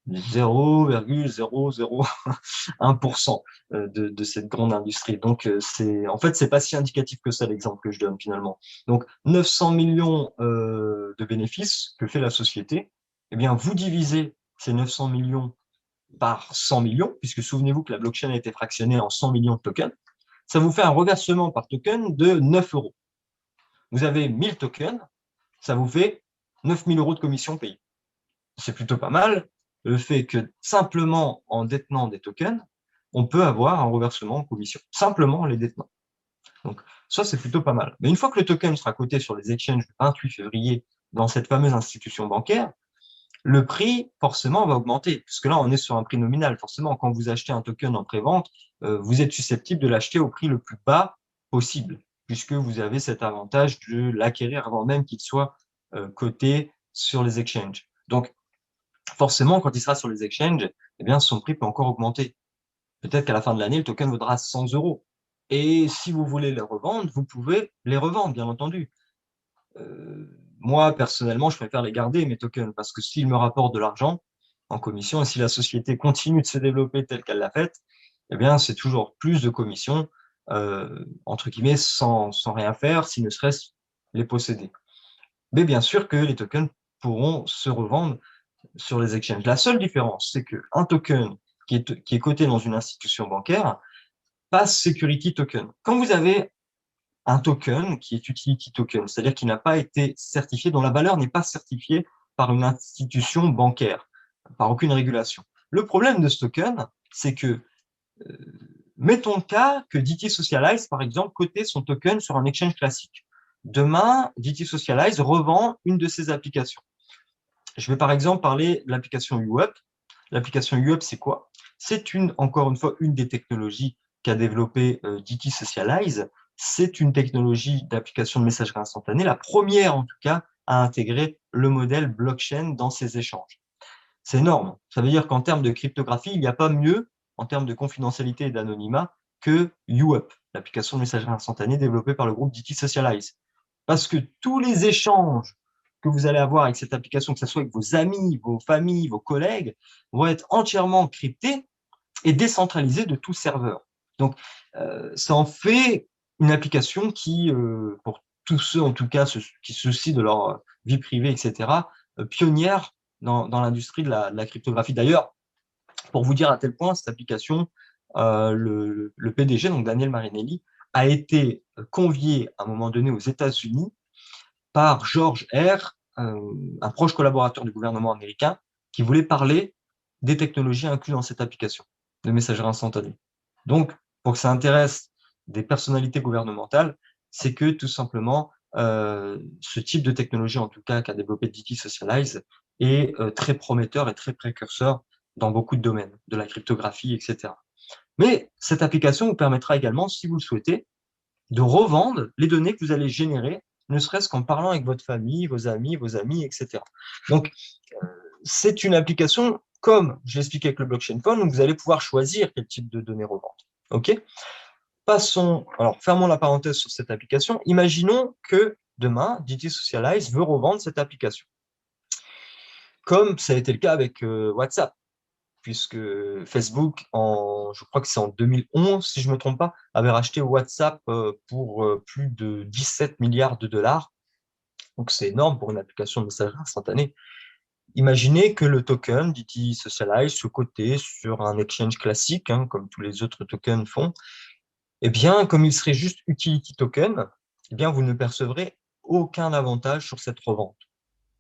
0,001% de cette grande industrie. Donc, en fait, c'est pas si indicatif que ça, l'exemple que je donne finalement. Donc, 900 millions de bénéfices que fait la société, eh bien, vous divisez ces 900 millions par 100 millions, puisque souvenez-vous que la blockchain a été fractionnée en 100 millions de tokens, ça vous fait un reversement par token de 9 euros. Vous avez 1000 tokens, ça vous fait 9000 euros de commission payée. C'est plutôt pas mal. Le fait que simplement en détenant des tokens, on peut avoir un reversement en commission, simplement en les détenant. Donc ça, c'est plutôt pas mal. Mais une fois que le token sera coté sur les exchanges le 28 février dans cette fameuse institution bancaire, le prix, forcément, va augmenter. Parce que là, on est sur un prix nominal. Forcément, quand vous achetez un token en pré-vente, vous êtes susceptible de l'acheter au prix le plus bas possible, puisque vous avez cet avantage de l'acquérir avant même qu'il soit coté sur les exchanges. Donc, forcément, quand il sera sur les exchanges, eh bien, son prix peut encore augmenter. Peut-être qu'à la fin de l'année, le token vaudra 100 euros. Et si vous voulez les revendre, vous pouvez les revendre, bien entendu. Moi, personnellement, je préfère les garder, mes tokens, parce que s'ils me rapportent de l'argent en commission, et si la société continue de se développer telle qu'elle l'a faite, eh bien, c'est toujours plus de commissions, entre guillemets, sans rien faire, si ne serait-ce les posséder. Mais bien sûr que les tokens pourront se revendre sur les exchanges. La seule différence, c'est qu'un token qui est coté dans une institution bancaire passe security token. Quand vous avez un token qui est utility token, c'est-à-dire qui n'a pas été certifié, dont la valeur n'est pas certifiée par une institution bancaire, par aucune régulation. Le problème de ce token, c'est que, mettons le cas que DT Socialize, par exemple, cotait son token sur un exchange classique. Demain, DT Socialize revend une de ses applications. Je vais par exemple parler de l'application UUp. L'application UUp, c'est quoi? C'est encore une fois, une des technologies qu'a développé DT Socialize. C'est une technologie d'application de messagerie instantanée, la première en tout cas à intégrer le modèle blockchain dans ses échanges. C'est énorme. Ça veut dire qu'en termes de cryptographie, il n'y a pas mieux en termes de confidentialité et d'anonymat que UUp, l'application de messagerie instantanée développée par le groupe DT Socialize. Parce que tous les échanges que vous allez avoir avec cette application, que ce soit avec vos amis, vos familles, vos collègues, vont être entièrement cryptés et décentralisés de tout serveur. Donc, ça en fait une application qui, pour tous ceux en tout cas qui se soucient de leur vie privée, etc., pionnière dans l'industrie de la cryptographie. D'ailleurs, pour vous dire à tel point, cette application, le PDG, donc Daniel Marinelli, a été convié à un moment donné aux États-Unis par George R., un proche collaborateur du gouvernement américain, qui voulait parler des technologies incluses dans cette application de messagerie instantanée. Donc, pour que ça intéresse des personnalités gouvernementales, c'est que tout simplement, ce type de technologie, en tout cas qu'a développé DT Socialize, est très prometteur et très précurseur dans beaucoup de domaines, de la cryptographie, etc. Mais cette application vous permettra également, si vous le souhaitez, de revendre les données que vous allez générer, ne serait-ce qu'en parlant avec votre famille, vos amis, etc. Donc, c'est une application, comme je l'expliquais avec le blockchain phone, où vous allez pouvoir choisir quel type de données revendre. OK? Alors, fermons la parenthèse sur cette application. Imaginons que demain, DT Socialize veut revendre cette application. Comme ça a été le cas avec WhatsApp, puisque Facebook, je crois que c'est en 2011, si je ne me trompe pas, avait racheté WhatsApp pour plus de 17 milliards de dollars. Donc, c'est énorme pour une application de messagerie instantanée. Imaginez que le token DT Socialize se coté sur un exchange classique, hein, comme tous les autres tokens font. Eh bien, comme il serait juste utility token, eh bien, vous ne percevrez aucun avantage sur cette revente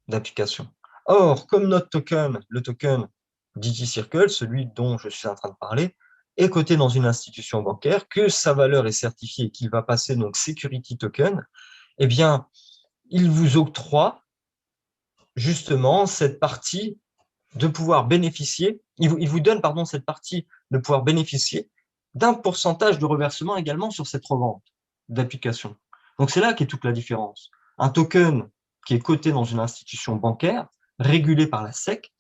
d'application. Or, comme notre token, le token DT Circle, celui dont je suis en train de parler, est coté dans une institution bancaire, que sa valeur est certifiée et qu'il va passer donc security token, eh bien, il vous octroie justement cette partie de pouvoir bénéficier, il vous donne, pardon, cette partie de pouvoir bénéficier d'un pourcentage de reversement également sur cette revente d'application. Donc, c'est là qu'est toute la différence. Un token qui est coté dans une institution bancaire, régulée par la SEC,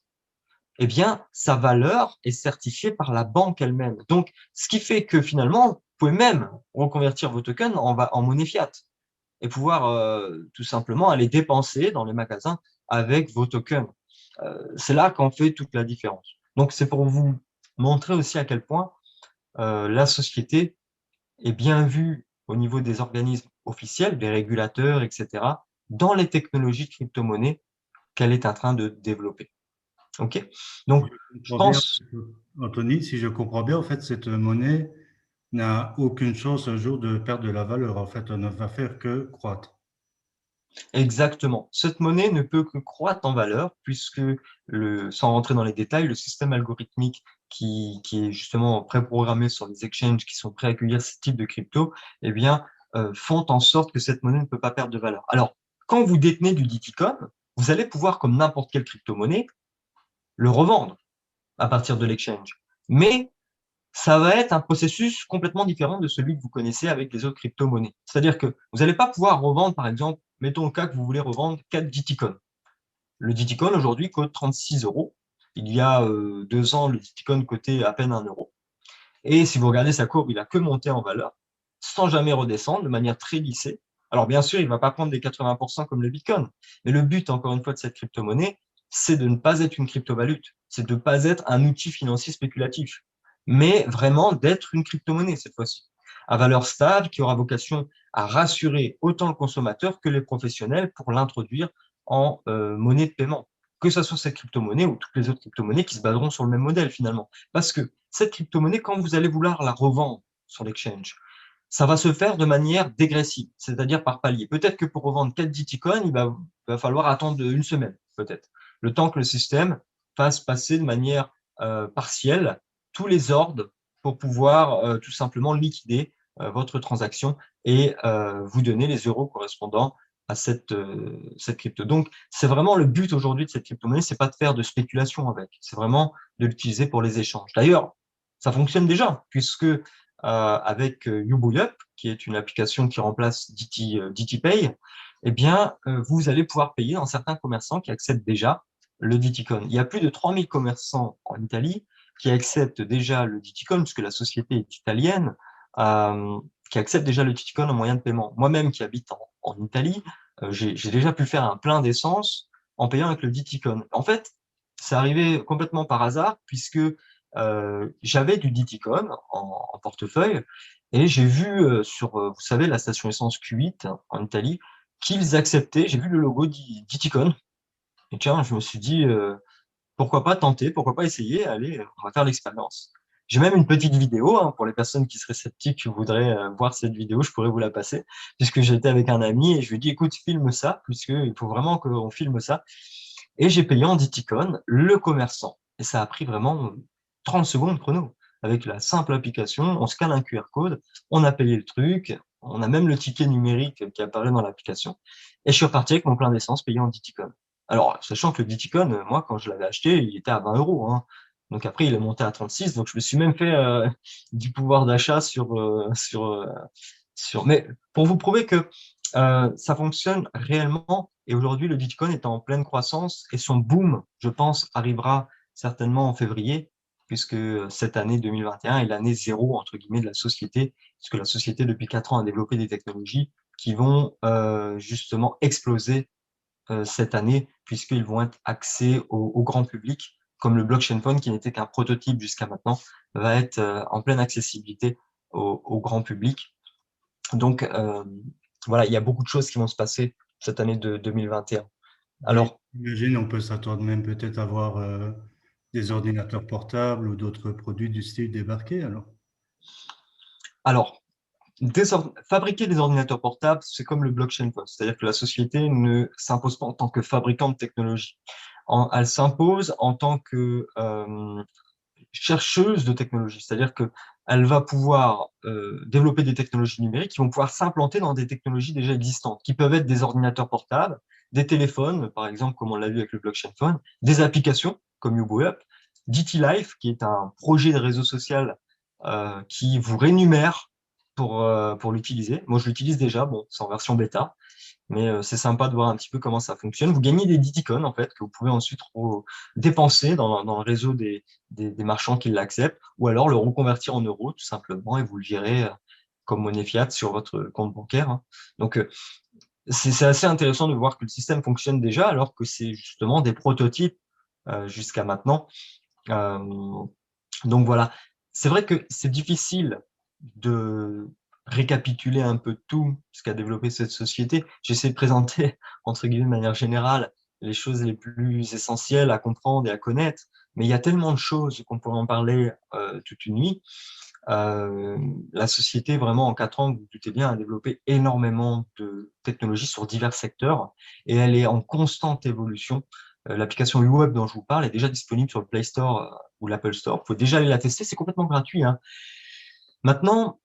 eh bien, sa valeur est certifiée par la banque elle-même. Donc, ce qui fait que finalement, pouvez même reconvertir vos tokens en monnaie fiat et pouvoir tout simplement aller dépenser dans les magasins avec vos tokens. C'est là qu'en fait toute la différence. Donc, c'est pour vous montrer aussi à quel point la société est bien vue au niveau des organismes officiels, des régulateurs, etc., dans les technologies de crypto-monnaie qu'elle est en train de développer. OK? Donc, Je je comprends bien, pense Anthony, si je comprends bien, en fait, cette monnaie n'a aucune chance un jour de perdre de la valeur. En fait, on ne va faire que croître. exactement. Cette monnaie ne peut que croître en valeur puisque, sans rentrer dans les détails, le système algorithmique qui est justement préprogrammé sur les exchanges qui sont prêts à accueillir ce type de crypto, eh bien, font en sorte que cette monnaie ne peut pas perdre de valeur. Alors, quand vous détenez du Diticoin, vous allez pouvoir, comme n'importe quelle crypto-monnaie, le revendre à partir de l'exchange. Mais ça va être un processus complètement différent de celui que vous connaissez avec les autres crypto-monnaies. C'est-à-dire que vous n'allez pas pouvoir revendre, par exemple, mettons le cas que vous voulez revendre 4 Diticoin. Le Diticoin aujourd'hui coûte 36 euros. Il y a 2 ans, le Diticoin coûtait à peine 1 euro. Et si vous regardez sa courbe, il a que monté en valeur, sans jamais redescendre, de manière très lissée. Alors bien sûr, il ne va pas prendre des 80% comme le Bitcoin. Mais le but, encore une fois, de cette crypto-monnaie, c'est de ne pas être une crypto-valute. C'est de ne pas être un outil financier spéculatif. Mais vraiment d'être une crypto-monnaie cette fois-ci. À valeur stable, qui aura vocation à rassurer autant le consommateur que les professionnels pour l'introduire en monnaie de paiement. Que ce soit cette crypto-monnaie ou toutes les autres crypto-monnaies qui se baseront sur le même modèle finalement. Parce que cette crypto-monnaie, quand vous allez vouloir la revendre sur l'exchange, ça va se faire de manière dégressive, c'est-à-dire par palier. Peut-être que pour revendre 4 Bitcoin, il va falloir attendre une semaine, peut-être, le temps que le système fasse passer de manière partielle tous les ordres pour pouvoir tout simplement liquider votre transaction et vous donner les euros correspondant à cette crypto. Donc, c'est vraiment le but aujourd'hui de cette crypto-monnaie, c'est pas de faire de spéculation avec, c'est vraiment de l'utiliser pour les échanges. D'ailleurs, ça fonctionne déjà, puisque avec YouBuyUp, qui est une application qui remplace DTPay, eh bien, vous allez pouvoir payer dans certains commerçants qui acceptent déjà le Diticoin. Il y a plus de 3000 commerçants en Italie qui acceptent déjà le Diticoin, puisque la société est italienne, qui acceptent déjà le Diticoin en moyen de paiement. Moi-même, qui habite en Italie, j'ai déjà pu faire un plein d'essence en payant avec le Diticoin. En fait, c'est arrivé complètement par hasard, puisque j'avais du Diticoin en portefeuille et j'ai vu sur, vous savez, la station essence Q8 en Italie, qu'ils acceptaient, j'ai vu le logo Diticoin. Et tiens, je me suis dit, pourquoi pas tenter, pourquoi pas essayer, allez, on va faire l'expérience. J'ai même une petite vidéo, hein, pour les personnes qui seraient sceptiques, qui voudraient voir cette vidéo, je pourrais vous la passer, puisque j'étais avec un ami et je lui ai dit, écoute, filme ça, puisqu'il faut vraiment qu'on filme ça. Et j'ai payé en Diticoin le commerçant. Et ça a pris vraiment 30 secondes chrono. Avec la simple application, on scanne un QR code, on a payé le truc, on a même le ticket numérique qui apparaît dans l'application. Et je suis reparti avec mon plein d'essence payé en Diticoin. Alors, sachant que le Diticoin, moi, quand je l'avais acheté, il était à 20 euros, hein. Donc après, il est monté à 36. Donc je me suis même fait du pouvoir d'achat sur. Mais pour vous prouver que ça fonctionne réellement. Et aujourd'hui, le Bitcoin est en pleine croissance et son boom, je pense, arrivera certainement en février, puisque cette année 2021 est l'année zéro, entre guillemets, de la société, puisque la société, depuis 4 ans, a développé des technologies qui vont justement exploser cette année, puisqu'ils vont être axés au grand public, comme le blockchain phone, qui n'était qu'un prototype jusqu'à maintenant, va être en pleine accessibilité au grand public. Donc, voilà, il y a beaucoup de choses qui vont se passer cette année de 2021. Et Alors, j'imagine on peut s'attendre même peut-être à voir des ordinateurs portables ou d'autres produits du style débarquer alors. alors, fabriquer des ordinateurs portables, c'est comme le blockchain phone, c'est-à-dire que la société ne s'impose pas en tant que fabricant de technologie. Elle s'impose en tant que chercheuse de technologie, c'est-à-dire que elle va pouvoir développer des technologies numériques qui vont pouvoir s'implanter dans des technologies déjà existantes, qui peuvent être des ordinateurs portables, des téléphones, par exemple, comme on l'a vu avec le blockchain phone, des applications comme YouBoyUp, DT Life, qui est un projet de réseau social qui vous rémunère pour l'utiliser. Moi, je l'utilise déjà, bon, c'est en version bêta, mais c'est sympa de voir un petit peu comment ça fonctionne. Vous gagnez des Diticon, en fait, que vous pouvez ensuite dépenser dans le réseau des marchands qui l'acceptent, ou alors le reconvertir en euros, tout simplement, et vous le gérez comme monnaie fiat sur votre compte bancaire, hein. Donc, c'est assez intéressant de voir que le système fonctionne déjà, alors que c'est justement des prototypes jusqu'à maintenant. Donc voilà, c'est vrai que c'est difficile de récapituler un peu tout ce qu'a développé cette société. J'essaie de présenter, entre guillemets, de manière générale, les choses les plus essentielles à comprendre et à connaître, mais il y a tellement de choses qu'on pourrait en parler toute une nuit. La société, vraiment, en 4 ans, vous vous doutez bien, a développé énormément de technologies sur divers secteurs et elle est en constante évolution. L'application UWeb dont je vous parle est déjà disponible sur le Play Store ou l'Apple Store. Vous pouvez déjà aller la tester, c'est complètement gratuit, hein. Maintenant,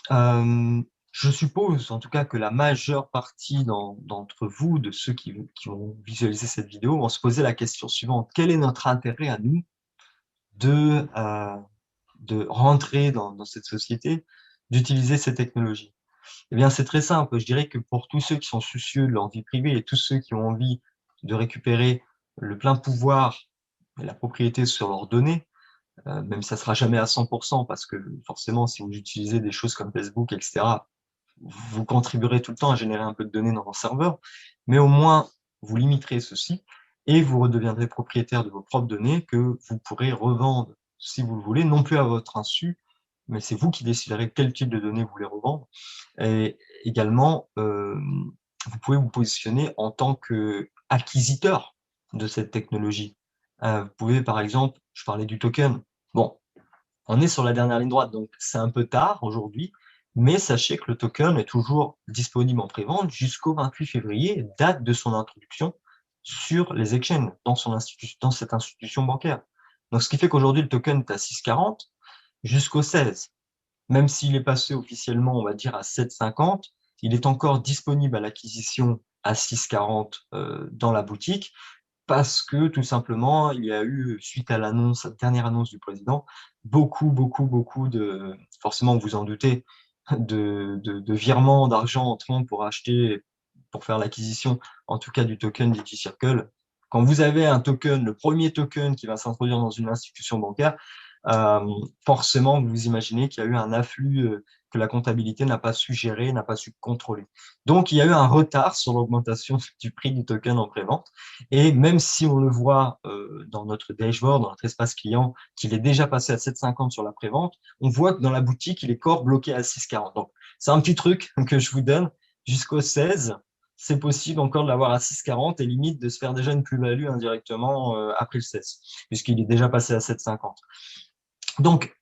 je suppose en tout cas que la majeure partie d'entre vous, de ceux qui vont visualiser cette vidéo, vont se poser la question suivante. Quel est notre intérêt à nous de, de rentrer dans cette société, d'utiliser ces technologies? Eh bien, c'est très simple. Je dirais que pour tous ceux qui sont soucieux de leur vie privée et tous ceux qui ont envie de récupérer le plein pouvoir et la propriété sur leurs données, même si ça sera jamais à 100%, parce que forcément, si vous utilisez des choses comme Facebook, etc., vous contribuerez tout le temps à générer un peu de données dans vos serveurs, mais au moins, vous limiterez ceci et vous redeviendrez propriétaire de vos propres données que vous pourrez revendre si vous le voulez, non plus à votre insu, mais c'est vous qui déciderez quel type de données vous voulez revendre. Et également, vous pouvez vous positionner en tant qu'acquisiteur de cette technologie. Vous pouvez, par exemple, je parlais du token. Bon, on est sur la dernière ligne droite, donc c'est un peu tard aujourd'hui, mais sachez que le token est toujours disponible en prévente jusqu'au 28 février, date de son introduction sur les exchanges, dans cette institution bancaire. Donc, ce qui fait qu'aujourd'hui, le token est à 6,40 jusqu'au 16. Même s'il est passé officiellement, on va dire, à 7,50, il est encore disponible à l'acquisition à 6,40 dans la boutique, parce que tout simplement, il y a eu, suite à l'annonce, la dernière annonce du président, beaucoup de, forcément, vous vous en doutez, de virements d'argent entrant pour acheter, pour faire l'acquisition, en tout cas du token DT Circle. Quand vous avez un token, le premier token qui va s'introduire dans une institution bancaire, forcément, vous imaginez qu'il y a eu un afflux que la comptabilité n'a pas su gérer, n'a pas su contrôler. Donc, il y a eu un retard sur l'augmentation du prix du token en prévente. Et même si on le voit dans notre dashboard, dans notre espace client, qu'il est déjà passé à 7,50 sur la prévente, on voit que dans la boutique, il est encore bloqué à 6,40. Donc, c'est un petit truc que je vous donne. Jusqu'au 16, c'est possible encore de l'avoir à 6,40 et limite de se faire déjà une plus-value indirectement après le 16, puisqu'il est déjà passé à 7,50. Donc,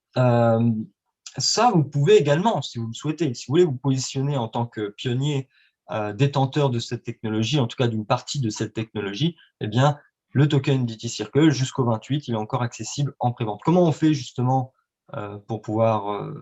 ça, vous pouvez également, si vous le souhaitez, si vous voulez vous positionner en tant que pionnier détenteur de cette technologie, en tout cas d'une partie de cette technologie, eh bien, le token DT Circle, jusqu'au 28, il est encore accessible en prévente. Comment on fait justement pour pouvoir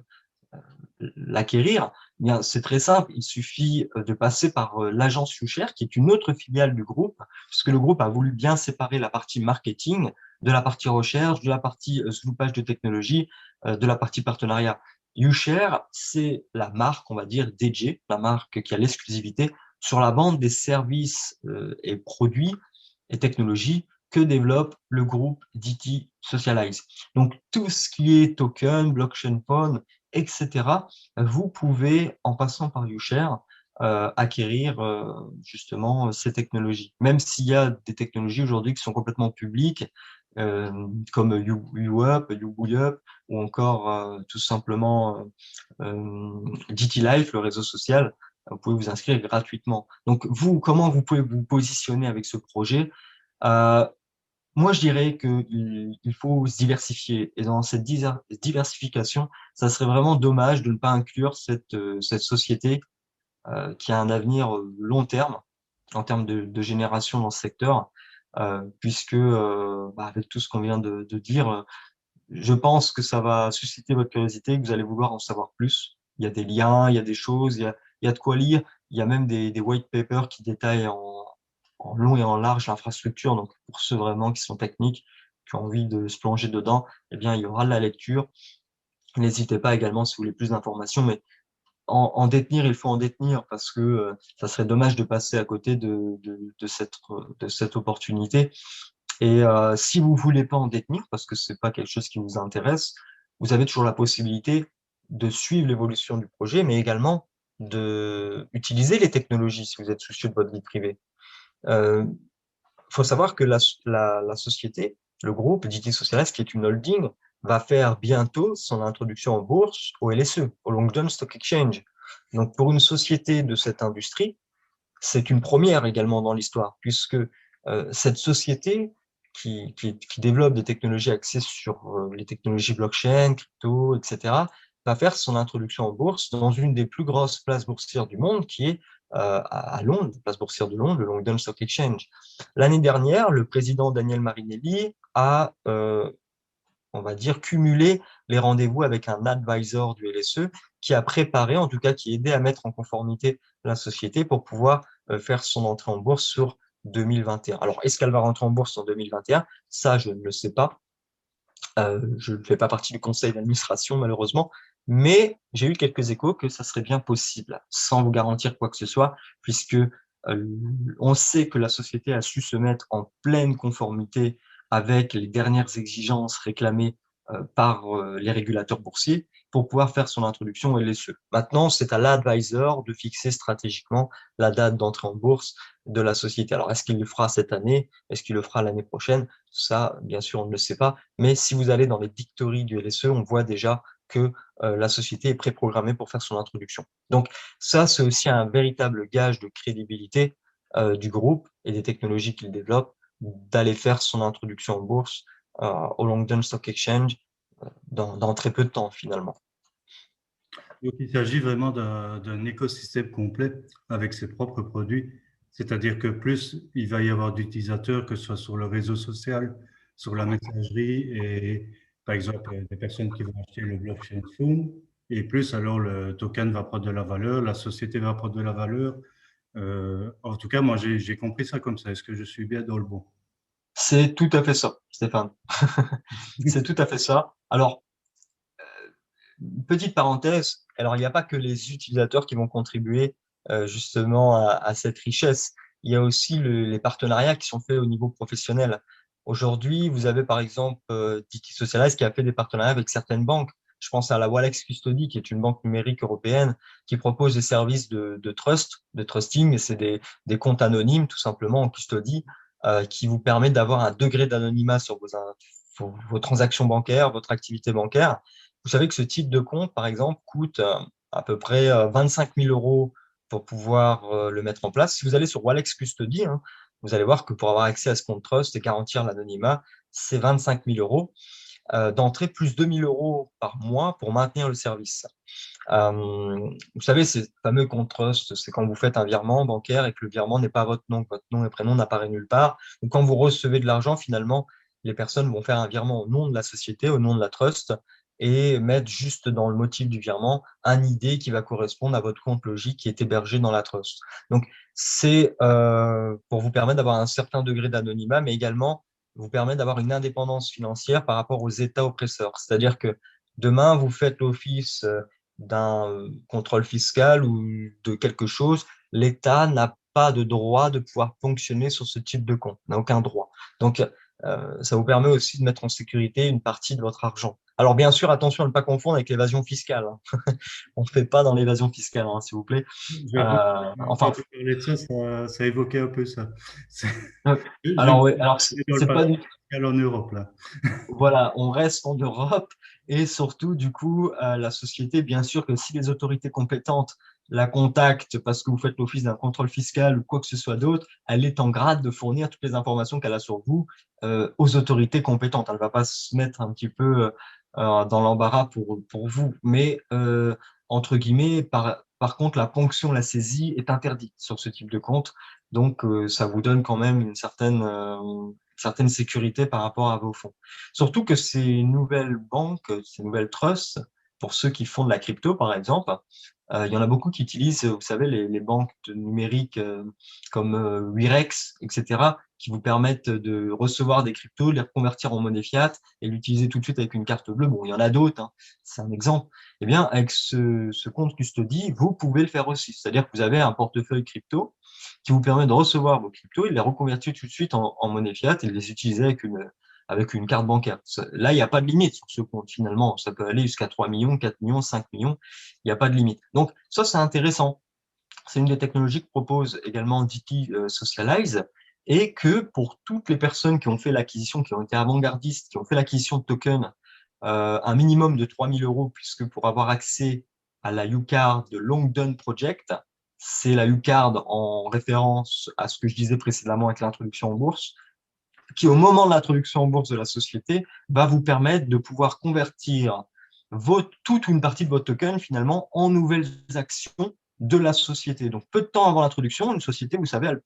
l'acquérir? Eh bien, c'est très simple, il suffit de passer par l'agence YouShare, qui est une autre filiale du groupe, puisque le groupe a voulu bien séparer la partie marketing de la partie recherche, de la partie sloupage de technologie, de la partie partenariat. YouShare, c'est la marque, on va dire, dédiée, la marque qui a l'exclusivité sur la vente des services et produits et technologies que développe le groupe DT Socialize. Donc, tout ce qui est token, blockchain phone, etc., vous pouvez, en passant par YouShare, acquérir justement ces technologies. Même s'il y a des technologies aujourd'hui qui sont complètement publiques, comme YouUp, YouBouyup, ou encore tout simplement DT Life, le réseau social, vous pouvez vous inscrire gratuitement. Donc vous, comment vous pouvez vous positionner avec ce projet? euh, Moi, je dirais qu'il faut se diversifier. Et dans cette diversification, ça serait vraiment dommage de ne pas inclure cette société qui a un avenir long terme en termes de génération dans ce secteur, puisque avec tout ce qu'on vient de dire, je pense que ça va susciter votre curiosité, que vous allez vouloir en savoir plus. Il y a des liens, il y a des choses, il y a de quoi lire. Il y a même des white papers qui détaillent en long et en large l'infrastructure. Donc, pour ceux vraiment qui sont techniques, qui ont envie de se plonger dedans, eh bien, il y aura de la lecture. N'hésitez pas également si vous voulez plus d'informations, mais en détenir, il faut en détenir parce que ça serait dommage de passer à côté de cette opportunité. Et si vous voulez pas en détenir, parce que c'est pas quelque chose qui vous intéresse, vous avez toujours la possibilité de suivre l'évolution du projet, mais également d'utiliser les technologies si vous êtes soucieux de votre vie privée. Il faut savoir que la société, le groupe DT Socialise, qui est une holding, va faire bientôt son introduction en bourse au LSE, au London Stock Exchange. Donc, pour une société de cette industrie, c'est une première également dans l'histoire, puisque cette société qui développe des technologies axées sur les technologies blockchain, crypto, etc., va faire son introduction en bourse dans une des plus grosses places boursières du monde, qui est à Londres, la place boursière de Londres, le London Stock Exchange. L'année dernière, le président Daniel Marinelli a, on va dire, cumulé les rendez-vous avec un advisor du LSE qui a préparé, en tout cas qui aidait à mettre en conformité la société pour pouvoir faire son entrée en bourse sur 2021. Alors, est-ce qu'elle va rentrer en bourse en 2021? Ça, je ne le sais pas. Je ne fais pas partie du conseil d'administration, malheureusement, mais j'ai eu quelques échos que ça serait bien possible, sans vous garantir quoi que ce soit, puisque on sait que la société a su se mettre en pleine conformité avec les dernières exigences réclamées par les régulateurs boursiers pour pouvoir faire son introduction au LSE. Maintenant, c'est à l'advisor de fixer stratégiquement la date d'entrée en bourse de la société. Alors, est-ce qu'il le fera cette année? Est-ce qu'il le fera l'année prochaine? Ça, bien sûr, on ne le sait pas. Mais si vous allez dans les dictories du LSE, on voit déjà que la société est préprogrammée pour faire son introduction. Donc, ça, c'est aussi un véritable gage de crédibilité du groupe et des technologies qu'il développe d'aller faire son introduction en bourse au London Stock Exchange dans très peu de temps, finalement. Donc, il s'agit vraiment d'un écosystème complet avec ses propres produits. C'est-à-dire que plus il va y avoir d'utilisateurs, que ce soit sur le réseau social, sur la messagerie et par exemple des personnes qui vont acheter le blockchain Soon, et plus alors le token va prendre de la valeur, la société va prendre de la valeur. En tout cas, moi j'ai compris ça comme ça. Est-ce que je suis bien dans le bon? C'est tout à fait ça, Stéphane. C'est tout à fait ça. Alors, petite parenthèse, alors il n'y a pas que les utilisateurs qui vont contribuer justement à cette richesse. Il y a aussi les partenariats qui sont faits au niveau professionnel. Aujourd'hui, vous avez par exemple Diti Socialize qui a fait des partenariats avec certaines banques. Je pense à la Walex Custody, qui est une banque numérique européenne qui propose des services de trust, de trusting, et c'est des comptes anonymes tout simplement en custody qui vous permet d'avoir un degré d'anonymat sur vos transactions bancaires, votre activité bancaire. Vous savez que ce type de compte, par exemple, coûte à peu près 25 000 euros pour pouvoir le mettre en place. Si vous allez sur Walex Custody, hein, vous allez voir que pour avoir accès à ce compte trust et garantir l'anonymat, c'est 25 000 euros d'entrée plus 2 000 euros par mois pour maintenir le service. Vous savez, ces fameux comptes trust, c'est quand vous faites un virement bancaire et que le virement n'est pas votre nom, que votre nom et prénom n'apparaît nulle part. Ou quand vous recevez de l'argent, finalement, les personnes vont faire un virement au nom de la société, au nom de la trust, et mettre juste dans le motif du virement un ID qui va correspondre à votre compte logique qui est hébergé dans la trust. Donc, c'est pour vous permettre d'avoir un certain degré d'anonymat, mais également vous permettre d'avoir une indépendance financière par rapport aux États oppresseurs. C'est-à-dire que demain, vous faites l'office d'un contrôle fiscal ou de quelque chose, l'État n'a pas de droit de pouvoir fonctionner sur ce type de compte, n'a aucun droit. Donc, ça vous permet aussi de mettre en sécurité une partie de votre argent. Alors, bien sûr, attention à ne pas confondre avec l'évasion fiscale. Hein. On ne fait pas dans l'évasion fiscale, hein, s'il vous plaît. Quand Enfin, tu parlais de ça, ça évoquait un peu ça. euh, Je me alors, oui, suis alors, dit dans le c'est pas paradoxe du fiscal en Europe, là. Voilà, on reste en Europe et surtout, du coup, la société, bien sûr que si les autorités compétentes la contactent parce que vous faites l'office d'un contrôle fiscal ou quoi que ce soit d'autre, elle est en grade de fournir toutes les informations qu'elle a sur vous aux autorités compétentes. Elle ne va pas se mettre un petit peu dans l'embarras pour vous. Mais, entre guillemets, par contre, la ponction, la saisie est interdite sur ce type de compte. Donc, ça vous donne quand même une certaine sécurité par rapport à vos fonds. Surtout que ces nouvelles banques, ces nouvelles trusts, pour ceux qui font de la crypto, par exemple, il y en a beaucoup qui utilisent, vous savez, les banques numériques comme Wirex, etc., qui vous permettent de recevoir des cryptos, les reconvertir en monnaie fiat et l'utiliser tout de suite avec une carte bleue. Bon, il y en a d'autres, hein, c'est un exemple. Eh bien, avec ce compte custody, vous pouvez le faire aussi. C'est-à-dire que vous avez un portefeuille crypto qui vous permet de recevoir vos cryptos et de les reconvertir tout de suite en monnaie fiat et de les utiliser avec avec une carte bancaire. Là, il n'y a pas de limite sur ce compte, finalement. Ça peut aller jusqu'à 3 millions, 4 millions, 5 millions. Il n'y a pas de limite. Donc, ça, c'est intéressant. C'est une des technologies que propose également DT Socialize et que pour toutes les personnes qui ont fait l'acquisition, qui ont été avant-gardistes, qui ont fait l'acquisition de tokens, un minimum de 3 000 euros, puisque pour avoir accès à la UCard de Longdon Project, c'est la UCard en référence à ce que je disais précédemment avec l'introduction en bourse, qui au moment de l'introduction en bourse de la société va vous permettre de pouvoir convertir toute ou une partie de votre token finalement en nouvelles actions de la société. Donc peu de temps avant l'introduction, une société, vous savez, elle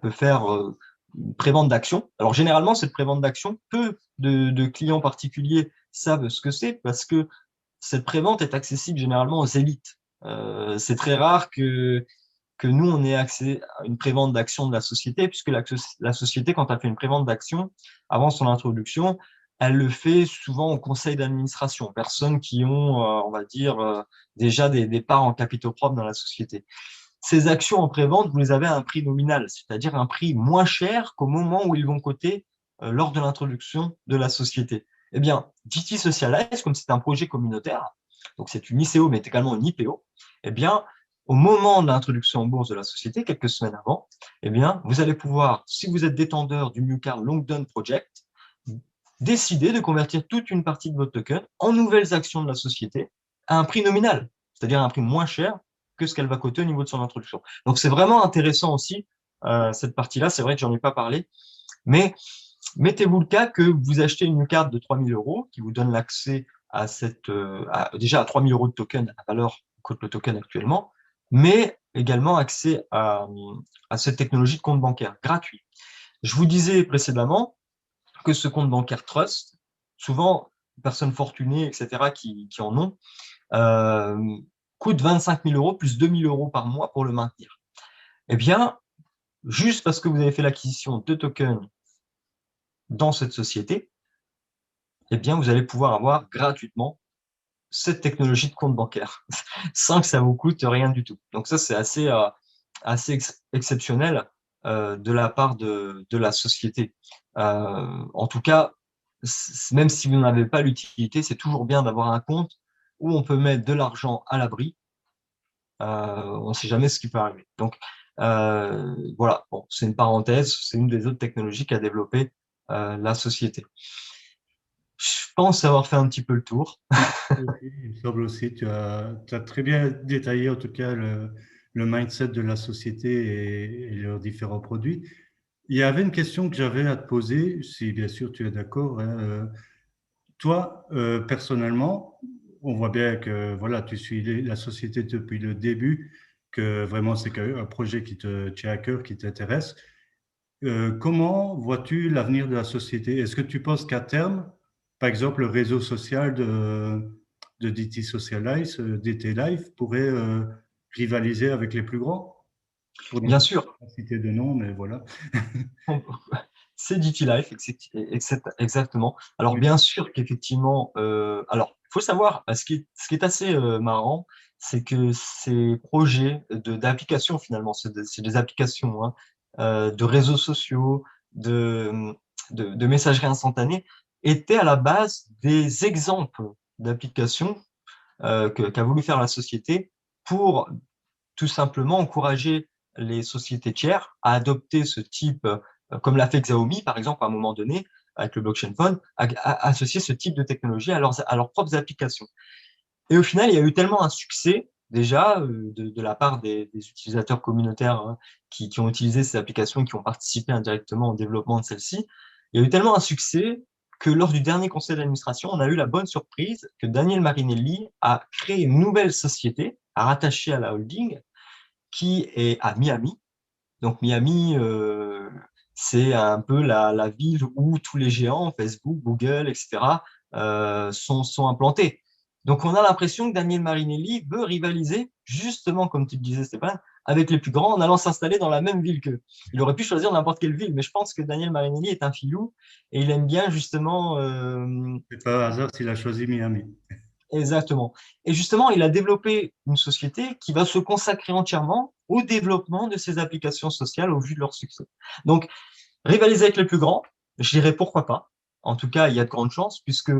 peut faire une prévente d'actions. Alors généralement, cette prévente d'actions, peu de clients particuliers savent ce que c'est parce que cette prévente est accessible généralement aux élites. C'est très rare que nous, on ait accès à une prévente d'actions de la société, puisque la société, quand elle fait une prévente d'actions, avant son introduction, elle le fait souvent au conseil d'administration, personnes qui ont, on va dire, déjà des parts en capitaux propres dans la société. Ces actions en prévente, vous les avez à un prix nominal, c'est-à-dire un prix moins cher qu'au moment où ils vont coter lors de l'introduction de la société. Eh bien, GT Socialize, comme c'est un projet communautaire, donc c'est une ICO, mais également une IPO, eh bien, au moment de l'introduction en bourse de la société, quelques semaines avant, eh bien, vous allez pouvoir, si vous êtes détenteur du UCard Longdon Project, décider de convertir toute une partie de votre token en nouvelles actions de la société à un prix nominal, c'est-à-dire un prix moins cher que ce qu'elle va coter au niveau de son introduction. Donc, c'est vraiment intéressant aussi, cette partie-là. C'est vrai que j'en ai pas parlé, mais mettez-vous le cas que vous achetez une carte de 3 000 euros qui vous donne l'accès à déjà à 3 000 euros de token, à la valeur que coûte le token actuellement, mais également accès à cette technologie de compte bancaire gratuit. Je vous disais précédemment que ce compte bancaire Trust, souvent, personnes fortunées, etc., qui en ont, coûte 25 000 euros plus 2 000 euros par mois pour le maintenir. Eh bien, juste parce que vous avez fait l'acquisition de tokens dans cette société, eh bien, vous allez pouvoir avoir gratuitement cette technologie de compte bancaire sans que ça vous coûte rien du tout. Donc ça, c'est assez exceptionnel de la part de la société. En tout cas, même si vous n'avez pas l'utilité, c'est toujours bien d'avoir un compte où on peut mettre de l'argent à l'abri. On ne sait jamais ce qui peut arriver. Donc voilà, bon, c'est une parenthèse, c'est une des autres technologies qu'a développé la société. Je pense avoir fait un petit peu le tour. Il me semble aussi, tu as très bien détaillé en tout cas le mindset de la société et leurs différents produits. Il y avait une question que j'avais à te poser, si bien sûr tu es d'accord, hein. Toi, personnellement, on voit bien que voilà, tu suis la société depuis le début, que vraiment c'est un projet qui te tient à cœur, qui t'intéresse. Comment vois-tu l'avenir de la société? Est-ce que tu penses qu'à terme, par exemple, le réseau social de DT Socialize, DT Live, pourrait rivaliser avec les plus grands? Pour ne Bien sûr, pas citer de nom, mais voilà. c'est DT Life, exactement. Alors, bien sûr qu'effectivement, alors, il faut savoir, ce qui est assez marrant, c'est que ces projets d'applications, finalement, c'est des applications hein, de réseaux sociaux, de messagerie instantanée, étaient à la base des exemples d'applications qu'a voulu faire la société pour tout simplement encourager les sociétés tiers à adopter ce type, comme l'a fait Xiaomi, par exemple, à un moment donné, avec le blockchain phone, à associer ce type de technologie à leurs propres applications. Et au final, il y a eu tellement un succès, déjà, de la part des utilisateurs communautaires hein, qui ont utilisé ces applications et qui ont participé indirectement au développement de celles-ci. Il y a eu tellement un succès que lors du dernier conseil d'administration, on a eu la bonne surprise que Daniel Marinelli a créé une nouvelle société à rattacher à la holding qui est à Miami. Donc Miami, c'est un peu la ville où tous les géants, Facebook, Google, etc., sont implantés. Donc on a l'impression que Daniel Marinelli veut rivaliser, justement, comme tu le disais, Stéphane, avec les plus grands en allant s'installer dans la même ville qu'eux. Il aurait pu choisir n'importe quelle ville, mais je pense que Daniel Marinelli est un filou et il aime bien justement C'est pas un hasard s'il a choisi Miami. exactement. Et justement, il a développé une société qui va se consacrer entièrement au développement de ces applications sociales au vu de leur succès. Donc, rivaliser avec les plus grands, Je dirais pourquoi pas. En tout cas, il y a de grandes chances, puisque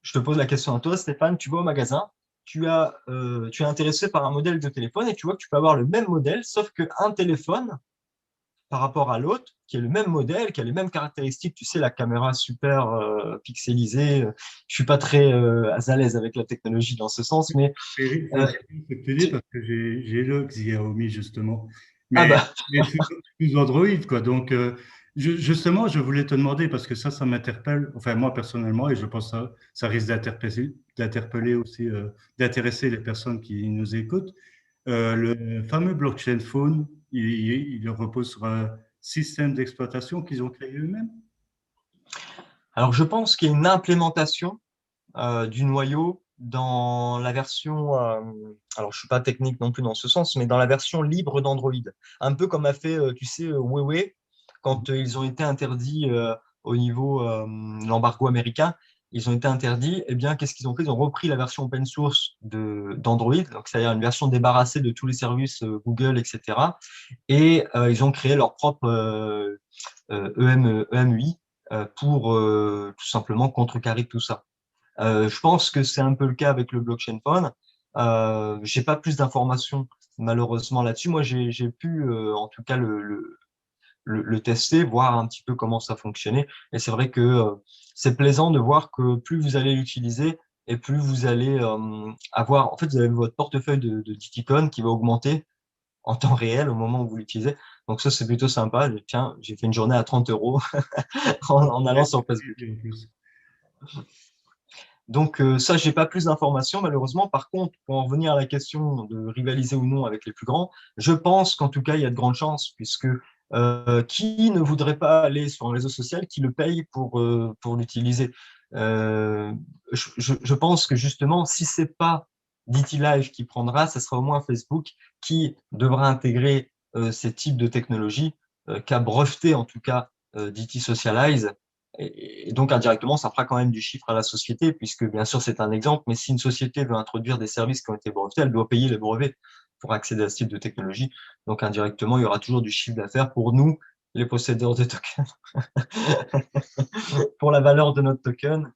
je te pose la question à toi, Stéphane, tu vas au magasin, tu es intéressé par un modèle de téléphone et tu vois que tu peux avoir le même modèle, sauf qu'un téléphone par rapport à l'autre, qui est le même modèle, qui a les mêmes caractéristiques, tu sais, la caméra super pixelisée. Je suis pas très à l'aise avec la technologie dans ce sens, mais C'est euh, ce que tu dis parce que j'ai le Xiaomi justement, ah mais, bah mais sous Android quoi. Donc justement, je voulais te demander parce que ça m'interpelle. Enfin moi personnellement et je pense que ça risque d'interpeller aussi, d'intéresser les personnes qui nous écoutent. Le fameux blockchain phone, il repose sur un système d'exploitation qu'ils ont créé eux-mêmes. alors je pense qu'il y a une implémentation du noyau dans la version, alors je suis pas technique non plus dans ce sens, mais dans la version libre d'Android. Un peu comme a fait, tu sais, Huawei, quand ils ont été interdits au niveau l'embargo américain, ils ont été interdits, eh bien, qu'est-ce qu'ils ont fait? Ils ont repris la version open source d'Android, donc c'est-à-dire une version débarrassée de tous les services Google, etc. Et ils ont créé leur propre EMUI pour tout simplement contrecarrer tout ça. Je pense que c'est un peu le cas avec le blockchain phone. J'ai pas plus d'informations malheureusement là-dessus. Moi, j'ai pu en tout cas le tester, voir un petit peu comment ça fonctionnait. Et c'est vrai que c'est plaisant de voir que plus vous allez l'utiliser et plus vous allez avoir, en fait, vous avez votre portefeuille de Titicon qui va augmenter en temps réel au moment où vous l'utilisez. Donc ça, c'est plutôt sympa. Tiens, j'ai fait une journée à 30 euros en allant sur Facebook. En plus. Donc ça, j'ai pas plus d'informations malheureusement. Par contre, pour en revenir à la question de rivaliser ou non avec les plus grands, je pense qu'en tout cas, il y a de grandes chances puisque qui ne voudrait pas aller sur un réseau social qui le paye pour l'utiliser? Euh, je pense que justement, si c'est pas DT Live qui prendra, ce sera au moins Facebook qui devra intégrer ces types de technologies qu'a breveté en tout cas DT Socialize et donc, indirectement, ça fera quand même du chiffre à la société, puisque bien sûr, c'est un exemple, mais si une société veut introduire des services qui ont été brevetés, elle doit payer les brevets pour accéder à ce type de technologie. Donc, indirectement, il y aura toujours du chiffre d'affaires pour nous, les possédeurs de tokens, pour la valeur de notre token.